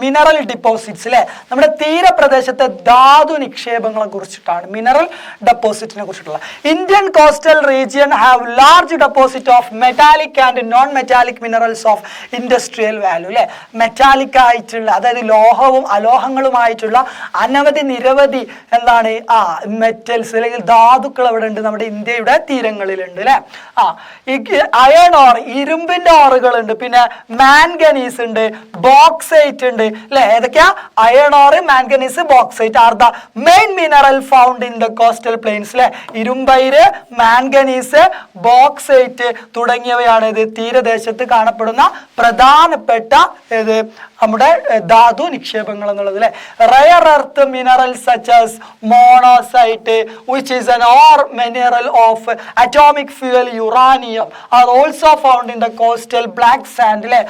മിനറൽ ഡിപ്പോസിറ്റ്സ് അല്ലെ. നമ്മുടെ തീരപ്രദേശത്തെ ധാതു നിക്ഷേപങ്ങളെ കുറിച്ചിട്ടാണ്, മിനറൽ ഡെപ്പോസിറ്റിനെ കുറിച്ചിട്ടുള്ള. Indian coastal region have large deposit of metallic and non metallic minerals of industrial value അല്ലെ. മെറ്റാലിക് ആയിട്ടുള്ള, അതായത് ലോഹവും അലോഹങ്ങളുമായിട്ടുള്ള നിരവധി എന്താണ് മെറ്റൽസ് അല്ലെങ്കിൽ ധാതുക്കൾ അവിടെ ഉണ്ട്, നമ്മുടെ ഇന്ത്യയുടെ തീരങ്ങളിലുണ്ട് അല്ലെ. അയൺ ഓർ, ഇരുമ്പിന്റെ ഓറുകളുണ്ട്, പിന്നെ മാൻഗനീസ് ഉണ്ട്, ബോക്സൈറ്റ് ഉണ്ട് അല്ലെ. ഏതൊക്കെയാ? Iron or, manganese, bauxite R the main mineral found in the coastal planes അല്ലെ. ഇരുമ്പയിര്, മാംഗനീസ്, ബോക്സൈറ്റ് തുടങ്ങിയവയാണ് ഇത് തീരദേശത്ത് കാണപ്പെടുന്ന പ്രധാനപ്പെട്ട നമ്മുടെ ധാതു നിക്ഷേപങ്ങൾ എന്നുള്ളത് അല്ലെ. Rare earth minerals such as monocyte which is an ore mineral of atomic fuel uranium are also found in the coastal black sand അല്ലെ.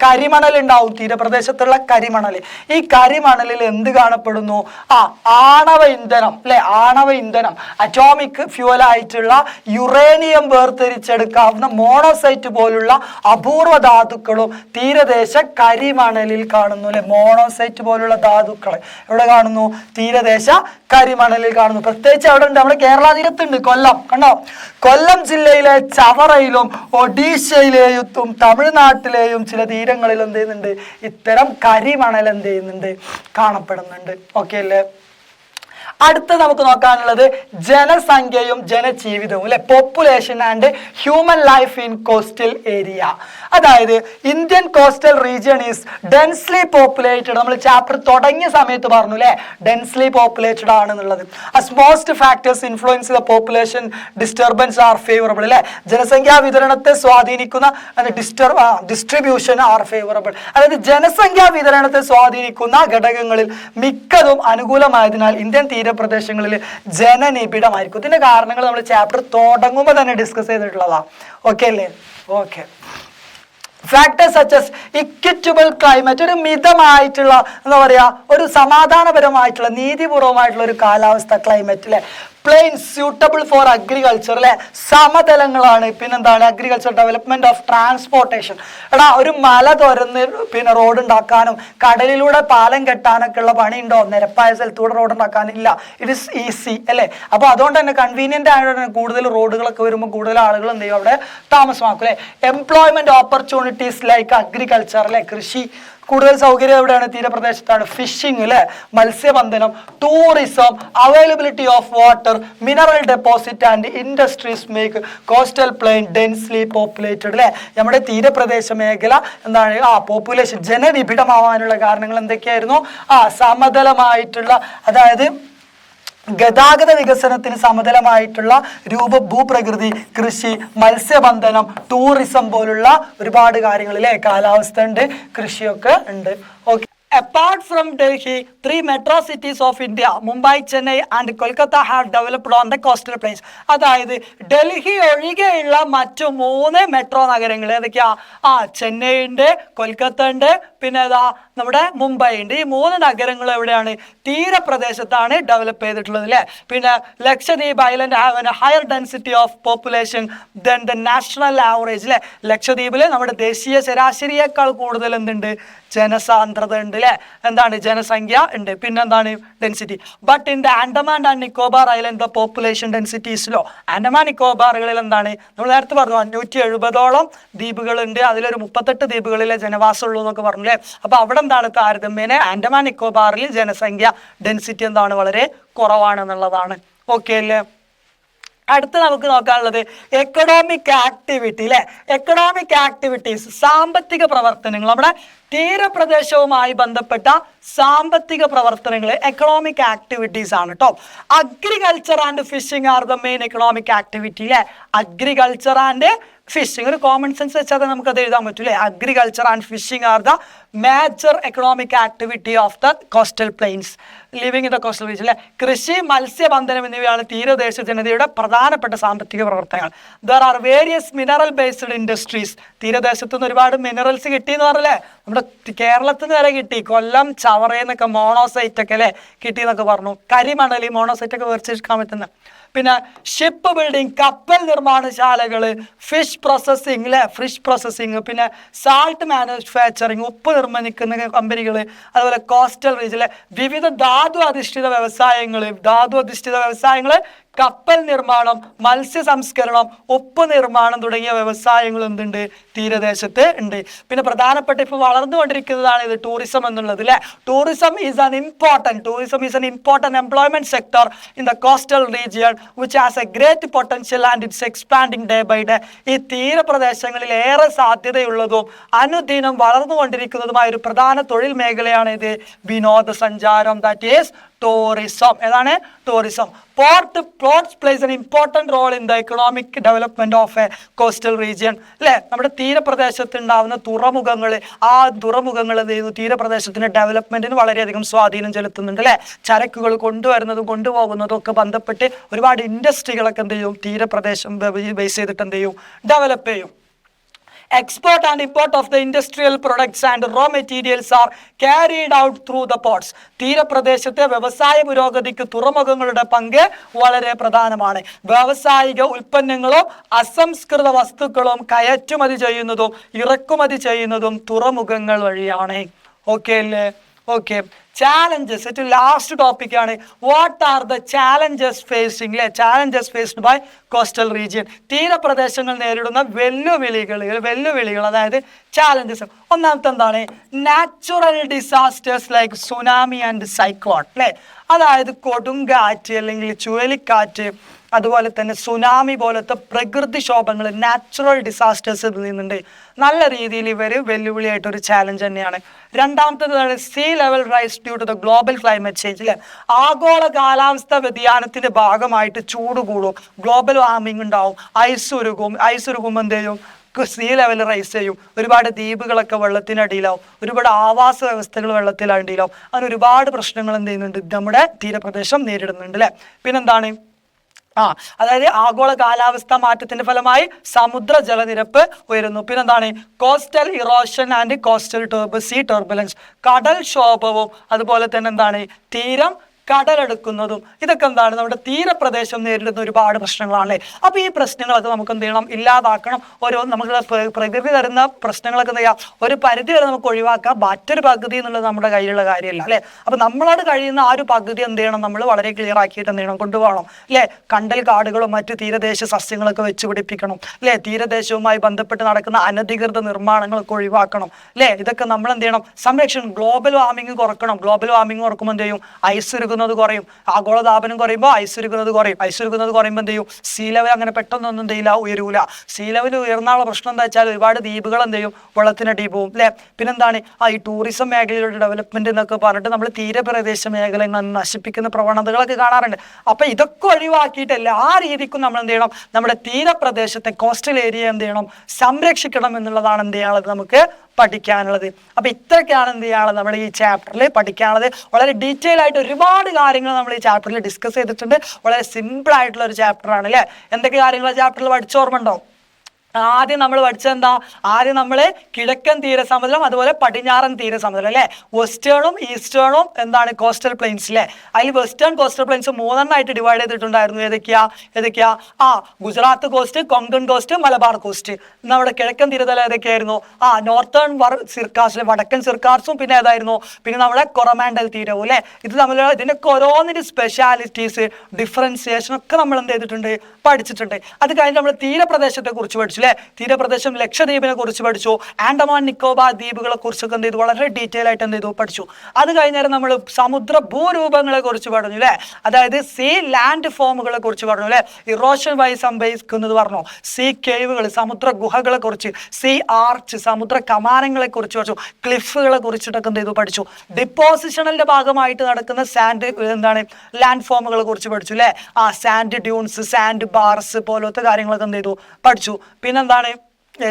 കരിമണൽ ഉണ്ടാവും തീരപ്രദേശത്തുള്ള കരിമണൽ. ഈ കരിമണലിൽ എന്ത് കാണപ്പെടുന്നു? ആണവ ഇന്ധനം അല്ലെ. ആണവ ഇന്ധനം, അറ്റോമിക് ഫ്യൂവൽ ആയിട്ടുള്ള യുറേനിയം വേർതിരിച്ചെടുക്കാവുന്ന മോണോസൈറ്റ് പോലുള്ള അപൂർവ ധാതുക്കളും തീരദേശ കരിമണലിൽ കാണുന്നു അല്ലെ. മോണോസൈറ്റ് പോലുള്ള ധാതുക്കൾ എവിടെ കാണുന്നു? തീരദേശ കരിമണലിൽ കാണുന്നു. പ്രത്യേകിച്ച് അവിടെ ഉണ്ട്, നമ്മുടെ കേരള തീരത്തുണ്ട്, കൊല്ലം. കണ്ടോ? കൊല്ലം ജില്ലയിലെ ചവറയിലും ഒഡീഷയിലെയും തമിഴ്നാട്ടിലെയും ചില തീരങ്ങളിൽ എന്ത് ചെയ്യുന്നുണ്ട്? ഇത്തരം കരിമണൽ എന്ത് ചെയ്യുന്നുണ്ട്? കാണപ്പെടുന്നുണ്ട്. ഓക്കെ അല്ലേ? അടുത്ത നമുക്ക് നോക്കാനുള്ളത് ജനസംഖ്യയും ജനജീവിതവും അല്ലെ. Population and human life in coastal area. അതായത് Indian coastal region is densely populated. നമ്മൾ ചാപ്റ്റർ തുടങ്ങിയ സമയത്ത് പറഞ്ഞു അല്ലെ, ഡെൻസ്ലി പോപ്പുലേറ്റഡ് ആണെന്നുള്ളത്. As most factors influence the population disturbance are favourable അല്ലെ. ജനസംഖ്യാ വിതരണത്തെ സ്വാധീനിക്കുന്ന ഡിസ്ട്രിബ്യൂഷൻ ആർ ഫേവറബിൾ. അതായത് ജനസംഖ്യാ വിതരണത്തെ സ്വാധീനിക്കുന്ന ഘടകങ്ങളിൽ മിക്കതും അനുകൂലമായതിനാൽ ഇന്ത്യൻ പ്രദേശങ്ങളിൽ ജനനിബിഡമായിരിക്കും. ഇതിന്റെ കാരണങ്ങൾ നമ്മൾ ചാപ്റ്റർ തുടങ്ങുമ്പോൾ തന്നെ ഡിസ്കസ് ചെയ്തിട്ടുള്ളതാണ്. ഓക്കെ അല്ലേ? Okay. Factors such as equitable climate, ഒരു മിതമായിട്ടുള്ള എന്താ പറയാ, ഒരു സമാധാനപരമായിട്ടുള്ള നീതിപൂർവമായിട്ടുള്ള ഒരു കാലാവസ്ഥ, ക്ലൈമറ്റ് അല്ലെ. പ്ലെയിൻസ് സ്യൂട്ടബിൾ ഫോർ അഗ്രികൾച്ചർ അല്ലെ. സമതലങ്ങളാണ്. പിന്നെന്താണ്? Agriculture development of transportation. ഒരു മല തുരന്ന് റോഡ് ഉണ്ടാക്കാനും കടലിലൂടെ പാലം കെട്ടാനൊക്കെ ഉള്ള പണിയുണ്ടോ? നിരപ്പായ സ്ഥലത്തൂടെ റോഡ് ഉണ്ടാക്കാനില്ല. ഇറ്റ് ഇസ് ഈസി അല്ലെ. അപ്പൊ അതുകൊണ്ട് തന്നെ കൺവീനിയന്റ് ആയതുകൊണ്ട് തന്നെ കൂടുതൽ റോഡുകളൊക്കെ വരുമ്പോൾ കൂടുതൽ ആളുകൾ എന്ത് ചെയ്യും? അവിടെ താമസമാക്കും അല്ലെ. എംപ്ലോയ്മെന്റ് ഓപ്പർച്യൂണിറ്റീസ് ലൈക്ക് അഗ്രികൾച്ചർ അല്ലെ. കൃഷി കൂടുതൽ സൗകര്യം എവിടെയാണ്? തീരപ്രദേശത്താണ്. ഫിഷിംഗ് അല്ലെ, മത്സ്യബന്ധനം, tourism, availability of water, mineral deposit and industries make coastal plain densely populated അല്ലെ. നമ്മുടെ തീരപ്രദേശ മേഖല എന്താണ്? പോപ്പുലേഷൻ ജനനിബിഡമാവാനുള്ള കാരണങ്ങൾ എന്തൊക്കെയായിരുന്നു? സമതലമായിട്ടുള്ള, അതായത് ഗതാഗത വികസനത്തിന് സമതലമായിട്ടുള്ള ഭൂപ്രകൃതി, കൃഷി, മത്സ്യബന്ധനം, ടൂറിസം പോലുള്ള ഒരുപാട് കാര്യങ്ങളിലെ കാലാവസ്ഥ ഉണ്ട്, കൃഷിയൊക്കെ ഉണ്ട്. Okay. Apart from Delhi, 3 metro cities of India, Mumbai, Chennai and Kolkata have developed on the coastal plains. അതായത് ഡൽഹി ഒഴികെയുള്ള മറ്റു 3 മെട്രോ നഗരങ്ങൾ ഏതൊക്കെയാ? ചെന്നൈ ഉണ്ട്, കൊൽക്കത്ത ഉണ്ട്, പിന്നെ നമ്മുടെ മുംബൈ ഉണ്ട്. ഈ 3 നഗരങ്ങൾ എവിടെയാണ്? തീരപ്രദേശത്താണ് ഡെവലപ്പ് ചെയ്തിട്ടുള്ളത് അല്ലേ? പിന്നെ Lakshadweep island have A higher density of population then the national average അല്ലേ? ലക്ഷദ്വീപിൽ നമ്മുടെ ദേശീയ ശരാശരിയേക്കാൾ കൂടുതൽ എന്തുണ്ട്? ജനസാന്ദ്രത ഉണ്ട് അല്ലേ? എന്താണ്? ജനസംഖ്യ ഉണ്ട്. പിന്നെന്താണ്? Density. But in the Andaman and Nicobar island the population density is low. Andaman നിക്കോബാറുകളിൽ എന്താണ്? നമ്മൾ നേരത്തെ പറഞ്ഞു 570ഓളം ദ്വീപുകളുണ്ട്, അതിലൊരു 38 ദ്വീപുകളിലെ ജനവാസമുള്ളൂ എന്നൊക്കെ പറഞ്ഞു അല്ലേ? അപ്പൊ അവിടെ എന്താണ്? താരതമ്യേന ആൻഡമാൻ നിക്കോബാറിൽ ജനസംഖ്യ ഡെൻസിറ്റി എന്താണ്? വളരെ കുറവാണെന്നുള്ളതാണ്. ഓക്കെ അല്ലേ? അടുത്ത് നമുക്ക് നോക്കാനുള്ളത് എക്കണോമിക് ആക്ടിവിറ്റി അല്ലെ? എക്കണോമിക് ആക്ടിവിറ്റീസ്, സാമ്പത്തിക പ്രവർത്തനങ്ങൾ, നമ്മുടെ തീരപ്രദേശവുമായി ബന്ധപ്പെട്ട സാമ്പത്തിക പ്രവർത്തനങ്ങൾ എക്കണോമിക് ആക്ടിവിറ്റീസ് ആണ് കേട്ടോ. Agriculture and fishing are the main economic activity അല്ലെ? അഗ്രികൾച്ചർ ആൻഡ് ഫിഷിംഗ്, ഒരു കോമൺ സെൻസ് വെച്ചാൽ നമുക്കത് എഴുതാൻ പറ്റൂലേ? Agriculture and fishing are the major economic activity of the coastal plains living in the coastal region അല്ലെ? കൃഷി, മത്സ്യബന്ധനം എന്നിവയാണ് തീരദേശ ജനതയുടെ പ്രധാനപ്പെട്ട സാമ്പത്തിക പ്രവർത്തനങ്ങൾ. There are various mineral based industries. തീരദേശത്തു നിന്ന് ഒരുപാട് മിനറൽസ് കിട്ടി എന്ന് പറഞ്ഞല്ലേ? നമ്മുടെ കേരളത്തിൽ നിന്ന് വരെ കിട്ടി. കൊല്ലം ചവറയെന്നൊക്കെ മോണോസൈറ്റ് ഒക്കെ അല്ലെ കിട്ടി എന്നൊക്കെ പറഞ്ഞു. കരിമണൽ, മോണോസൈറ്റ് ഒക്കെ വേർതിരിക്കാൻ പറ്റുന്ന. പിന്നെ ഷിപ്പ് ബിൽഡിംഗ്, കപ്പൽ നിർമ്മാണശാലകൾ, ഫിഷ് പ്രോസസ്സിംഗ് അല്ലെ? ഫിഷ് പ്രോസസ്സിംഗ്, പിന്നെ സാൾട്ട് മാനുഫാക്ചറിങ്, ഉപ്പ് നിർമ്മിക്കുന്ന കമ്പനികൾ, അതുപോലെ കോസ്റ്റൽ റീജിയനിലെ വിവിധ ധാതു അധിഷ്ഠിത വ്യവസായങ്ങൾ, കപ്പൽ നിർമ്മാണം, മത്സ്യ സംസ്കരണം, ഉപ്പ് നിർമ്മാണം തുടങ്ങിയ വ്യവസായങ്ങൾ എന്തുണ്ട്? തീരദേശത്ത് ഉണ്ട്. പിന്നെ പ്രധാനപ്പെട്ട ഇപ്പോൾ വളർന്നുകൊണ്ടിരിക്കുന്നതാണ് ഇത് ടൂറിസം എന്നുള്ളത് അല്ലെ? Tourism is an important employment sector in the coastal region which has a great potential and it's expanding day by day. ഈ തീരപ്രദേശങ്ങളിൽ ഏറെ സാധ്യതയുള്ളതും അനുദിനം വളർന്നുകൊണ്ടിരിക്കുന്നതുമായ ഒരു പ്രധാന തൊഴിൽ മേഖലയാണ് ഇത് വിനോദസഞ്ചാരം, ദാറ്റ് ഈസ് ടൂറിസം. ഏതാണ്? Tourism. Ports plays an important role in the economic development of a coastal region അല്ലെ? നമ്മുടെ തീരപ്രദേശത്ത് ഉണ്ടാവുന്ന തുറമുഖങ്ങൾ, ആ തുറമുഖങ്ങൾ എന്ത് ചെയ്യുന്നു? തീരപ്രദേശത്തിന്റെ ഡെവലപ്മെന്റിന് വളരെയധികം സ്വാധീനം ചെലുത്തുന്നുണ്ട് അല്ലെ? ചരക്കുകൾ കൊണ്ടുവരുന്നതും കൊണ്ടുപോകുന്നതും ഒക്കെ ബന്ധപ്പെട്ട് ഒരുപാട് ഇൻഡസ്ട്രികളൊക്കെ എന്ത് ചെയ്യും? തീരപ്രദേശം ബേസ് ചെയ്തിട്ട് എന്ത് ചെയ്യും? ഡെവലപ്പ് ചെയ്യും. Export and import of the industrial products and raw materials are carried out through the ports. തീരപ്രദേശത്തെ വ്യവസായ പുരോഗതിക്ക് തുറമുഖങ്ങളുടെ പങ്ക് വളരെ പ്രധാനമാണ്. വ്യാവസായിക ഉൽപ്പന്നങ്ങളും അസംസ്കൃത വസ്തുക്കളും കയറ്റുമതി ചെയ്യുന്നതും ഇറക്കുമതി ചെയ്യുന്നതും തുറമുഖങ്ങൾ വഴിയാണ്. ഓക്കെ അല്ലേ? ഓക്കെ. ചാലഞ്ചസ്, ഏറ്റവും ലാസ്റ്റ് ടോപ്പിക്കാണ്. What are the challenges facing അല്ലെ? Challenges faced by coastal region. തീരപ്രദേശങ്ങൾ നേരിടുന്ന വെല്ലുവിളികൾ, അതായത് ചാലഞ്ചസ്. ഒന്നാമത്തെ എന്താണ്? Natural disasters like tsunami and cyclone അല്ലെ? അതായത് കൊടുങ്കാറ്റ് അല്ലെങ്കിൽ ചുഴലിക്കാറ്റ്, അതുപോലെ തന്നെ സുനാമി പോലത്തെ പ്രകൃതിക്ഷോഭങ്ങൾ, നാച്ചുറൽ ഡിസാസ്റ്റേഴ്സ് നിന്നുണ്ട്. നല്ല രീതിയിൽ ഇവർ വെല്ലുവിളിയായിട്ടൊരു ചാലഞ്ച് തന്നെയാണ്. രണ്ടാമത്തേതാണ് sea level rise due to the global climate change അല്ലെ? ആഗോള കാലാവസ്ഥ വ്യതിയാനത്തിന്റെ ഭാഗമായിട്ട് ചൂട് കൂടും, ഗ്ലോബൽ വാർമിംഗ് ഉണ്ടാവും, ഐസ് ഉരുകും എന്ത് ചെയ്യും? സീ ലെവൽ റൈസ് ചെയ്യും. ഒരുപാട് ദ്വീപുകളൊക്കെ വെള്ളത്തിനടിയിലാവും, ഒരുപാട് ആവാസ വ്യവസ്ഥകൾ വെള്ളത്തിനടിയിലാവും. അങ്ങനെ ഒരുപാട് പ്രശ്നങ്ങൾ എന്ത് ചെയ്യുന്നുണ്ട്? നമ്മുടെ തീരപ്രദേശം നേരിടുന്നുണ്ട് അല്ലെ? പിന്നെന്താണ്? അതായത് ആഗോള കാലാവസ്ഥ മാറ്റത്തിന്റെ ഫലമായി സമുദ്ര ജലനിരപ്പ് ഉയരുന്നു. പിന്നെന്താണ്? Coastal erosion and coastal sea turbulence, കടൽ ക്ഷോഭവും അതുപോലെ തന്നെ എന്താണ്? തീരം കടലെടുക്കുന്നതും. ഇതൊക്കെ എന്താണ്? നമ്മുടെ തീരപ്രദേശം നേരിടുന്ന ഒരുപാട് പ്രശ്നങ്ങളാണല്ലേ? അപ്പൊ ഈ പ്രശ്നങ്ങളൊക്കെ നമുക്ക് എന്ത് ചെയ്യണം? ഇല്ലാതാക്കണം. നമുക്ക് പ്രകൃതി തരുന്ന പ്രശ്നങ്ങളൊക്കെ എന്ത് ചെയ്യാം? ഒരു പരിധി വരെ നമുക്ക് ഒഴിവാക്കാം. മറ്റൊരു പകുതി എന്നുള്ളത് നമ്മുടെ കയ്യിലുള്ള കാര്യമല്ല അല്ലെ? അപ്പൊ നമ്മളോട് കഴിയുന്ന ആ ഒരു പകുതി എന്ത് ചെയ്യണം? നമ്മൾ വളരെ ക്ലിയർ ആക്കിയിട്ട് എന്ത് ചെയ്യണം? കൊണ്ടുപോകണം അല്ലെ? കണ്ടൽ കാടുകളും മറ്റു തീരദേശ സസ്യങ്ങളൊക്കെ വെച്ച് പിടിപ്പിക്കണം അല്ലെ? തീരദേശവുമായി ബന്ധപ്പെട്ട് നടക്കുന്ന അനധികൃത നിർമ്മാണങ്ങളൊക്കെ ഒഴിവാക്കണം അല്ലെ? ഇതൊക്കെ നമ്മൾ എന്ത് ചെയ്യണം? സംരക്ഷണം. ഗ്ലോബൽ വാർമിംഗ് കുറക്കണം. ഗ്ലോബൽ വാർമിംഗ് കുറക്കുമ്പോൾ എന്ത് ചെയ്യും? ഐസ് കുറയും. ആഗോളതാപനം കുറയുമ്പോൾ ഐസ് ഉരുകുന്നത് കുറയുമ്പോൾ എന്ത് ചെയ്യും? സീ ലെവൽ അങ്ങനെ പെട്ടെന്നൊന്നും എന്ത് ചെയ്യില്ല? ഉയരൂല. സീ ലെവൽ ഉയർന്നുള്ള പ്രശ്നം എന്താ വെച്ചാൽ ഒരുപാട് ദ്വീപുകൾ എന്ത് ചെയ്യും? വെള്ളത്തിനടി പോവും അല്ലെ? പിന്നെന്താണ്? ഈ ടൂറിസം മേഖലയുടെ ഡെവലപ്മെന്റ് എന്നൊക്കെ പറഞ്ഞിട്ട് നമ്മൾ തീരപ്രദേശ മേഖല നശിപ്പിക്കുന്ന പ്രവണതകളൊക്കെ കാണാറുണ്ട്. അപ്പൊ ഇതൊക്കെ ഒഴിവാക്കിയിട്ട് എല്ലാ രീതിക്കും നമ്മൾ എന്ത് ചെയ്യണം? നമ്മുടെ തീരപ്രദേശത്തെ കോസ്റ്റൽ ഏരിയ എന്ത് ചെയ്യണം? സംരക്ഷിക്കണം എന്നുള്ളതാണ് എന്ത് ചെയ്യാനുള്ളത്? നമുക്ക് പഠിക്കാനുള്ളത്. അപ്പൊ ഇത്രയൊക്കെയാണ് എന്ത് ചെയ്യാനുള്ളത് നമ്മൾ ഈ ചാപ്റ്ററിൽ പഠിക്കാനുള്ളത്. വളരെ ഡീറ്റെയിൽ ആയിട്ട് ഒരുപാട് കാര്യങ്ങൾ നമ്മൾ ഈ ചാപ്റ്ററിൽ ഡിസ്കസ് ചെയ്തിട്ടുണ്ട്. വളരെ സിമ്പിൾ ആയിട്ടുള്ള ഒരു ചാപ്റ്റർ ആണ് അല്ലേ. എന്തൊക്കെ കാര്യങ്ങൾ ചാപ്റ്ററിൽ പഠിച്ചോർമ്മ ഉണ്ടോ? ആദ്യം നമ്മൾ പഠിച്ചെന്താ? ആദ്യം നമ്മൾ കിഴക്കൻ തീരസമുദ്രം, അതുപോലെ പടിഞ്ഞാറൻ തീരസമുദ്രം അല്ലെ. വെസ്റ്റേണും ഈസ്റ്റേണും എന്താണ് കോസ്റ്റൽ പ്ലെയിൻസ് അല്ലെ. അതിൽ വെസ്റ്റേൺ കോസ്റ്റൽ പ്ലെയിൻസ് 3 ഡിവൈഡ് ചെയ്തിട്ടുണ്ടായിരുന്നു. ഏതൊക്കെയാ? Gujarat cost, Konkan cost, Malabar cost. നമ്മുടെ കിഴക്കൻ തീരതല ഏതൊക്കെയായിരുന്നു? നോർത്തേൺ സിർക്കാസ്, വടക്കൻ സിർക്കാസും, പിന്നെ ഏതായിരുന്നു? പിന്നെ നമ്മുടെ കൊറമാൻഡൽ തീരവും അല്ലെ. ഇത് തമ്മിൽ ഇതിനൊക്കെ ഓരോന്നിന്റെ സ്പെഷ്യാലിറ്റീസ്, ഡിഫറൻസിയേഷൻ ഒക്കെ നമ്മൾ എന്ത് ചെയ്തിട്ടുണ്ട്? പഠിച്ചിട്ടുണ്ട്. അത് കഴിഞ്ഞ് നമ്മൾ തീരപ്രദേശത്തെ കുറിച്ച് പഠിച്ചു അല്ലെ. തീരപ്രദേശം ലക്ഷദ്വീപിനെ കുറിച്ച് പഠിച്ചു. ആൻഡമാൻ നിക്കോബാർ ദ്വീപുകളെ കുറിച്ചൊക്കെ എന്ത് ചെയ്തു? വളരെ ഡീറ്റെയിൽ ആയിട്ട് എന്ത് ചെയ്തു? പഠിച്ചു. അത് കഴിഞ്ഞാൽ നമ്മൾ സമുദ്ര ഭൂരൂപങ്ങളെ കുറിച്ച് പറഞ്ഞു അല്ലെ. അതായത് സീ ലാൻഡ് ഫോമുകളെ കുറിച്ച് പറഞ്ഞു അല്ലെ. ഇറോഷൻ വഴി സംഭവിക്കുന്നത് പറഞ്ഞു. സീ കേവുകൾ, സമുദ്ര ഗുഹകളെ കുറിച്ച്, സീ ആർച്ച്, സമുദ്ര കമാനങ്ങളെ കുറിച്ച് പഠിച്ചു. ക്ലിഫുകളെ കുറിച്ചിട്ടൊക്കെ എന്ത് ചെയ്തു? പഠിച്ചു. ഡിപ്പോസിഷണലിന്റെ ഭാഗമായിട്ട് നടക്കുന്ന ലാൻഡ് ഫോമുകളെ കുറിച്ച് പഠിച്ചു അല്ലെ. സാൻഡ് ഡ്യൂൺസ്, സാൻഡ് ബാർസ് പോലത്തെ കാര്യങ്ങളൊക്കെ എന്ത് ചെയ്തു? പഠിച്ചു. പിന്നെന്താണ്?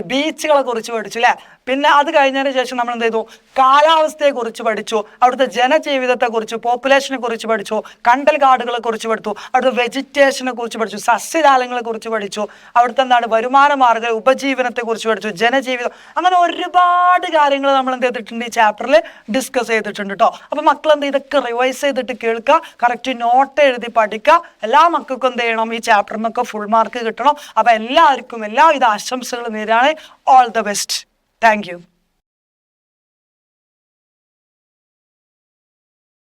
ബീച്ചുകളെ കുറിച്ച് പഠിച്ചു അല്ലെ. പിന്നെ അത് കഴിഞ്ഞതിന് ശേഷം നമ്മൾ എന്ത് ചെയ്തു? കാലാവസ്ഥയെ കുറിച്ച് പഠിച്ചു. അവിടുത്തെ ജനജീവിതത്തെ കുറിച്ച്, പോപ്പുലേഷനെ കുറിച്ച് പഠിച്ചു. കണ്ടൽ കാടുകളെ കുറിച്ച് പഠിച്ചു. അവിടുത്തെ വെജിറ്റേഷനെ കുറിച്ച് പഠിച്ചു. സസ്യജാലങ്ങളെ കുറിച്ച് പഠിച്ചു. അവിടുത്തെ വരുമാന മാർഗ്ഗ ഉപജീവനത്തെ കുറിച്ച് പഠിച്ചു. ജനജീവിതം, അങ്ങനെ ഒരുപാട് കാര്യങ്ങൾ നമ്മൾ എന്ത് ചെയ്തിട്ടുണ്ട്? ഈ ചാപ്റ്ററിൽ ഡിസ്കസ് ചെയ്തിട്ടുണ്ട് കേട്ടോ. അപ്പൊ മക്കൾ എന്ത് ഇതൊക്കെ റിവൈസ് ചെയ്തിട്ട് കേൾക്കുക, കറക്റ്റ് നോട്ട് എഴുതി പഠിക്കുക. എല്ലാ മക്കൾക്കും എന്ത് ചെയ്യണം? ഈ ചാപ്റ്ററിനൊക്കെ ഫുൾ മാർക്ക് കിട്ടണം. അപ്പൊ എല്ലാവർക്കും എല്ലാവിധ ആശംസകളും നേരാണ്. All the best. Thank you.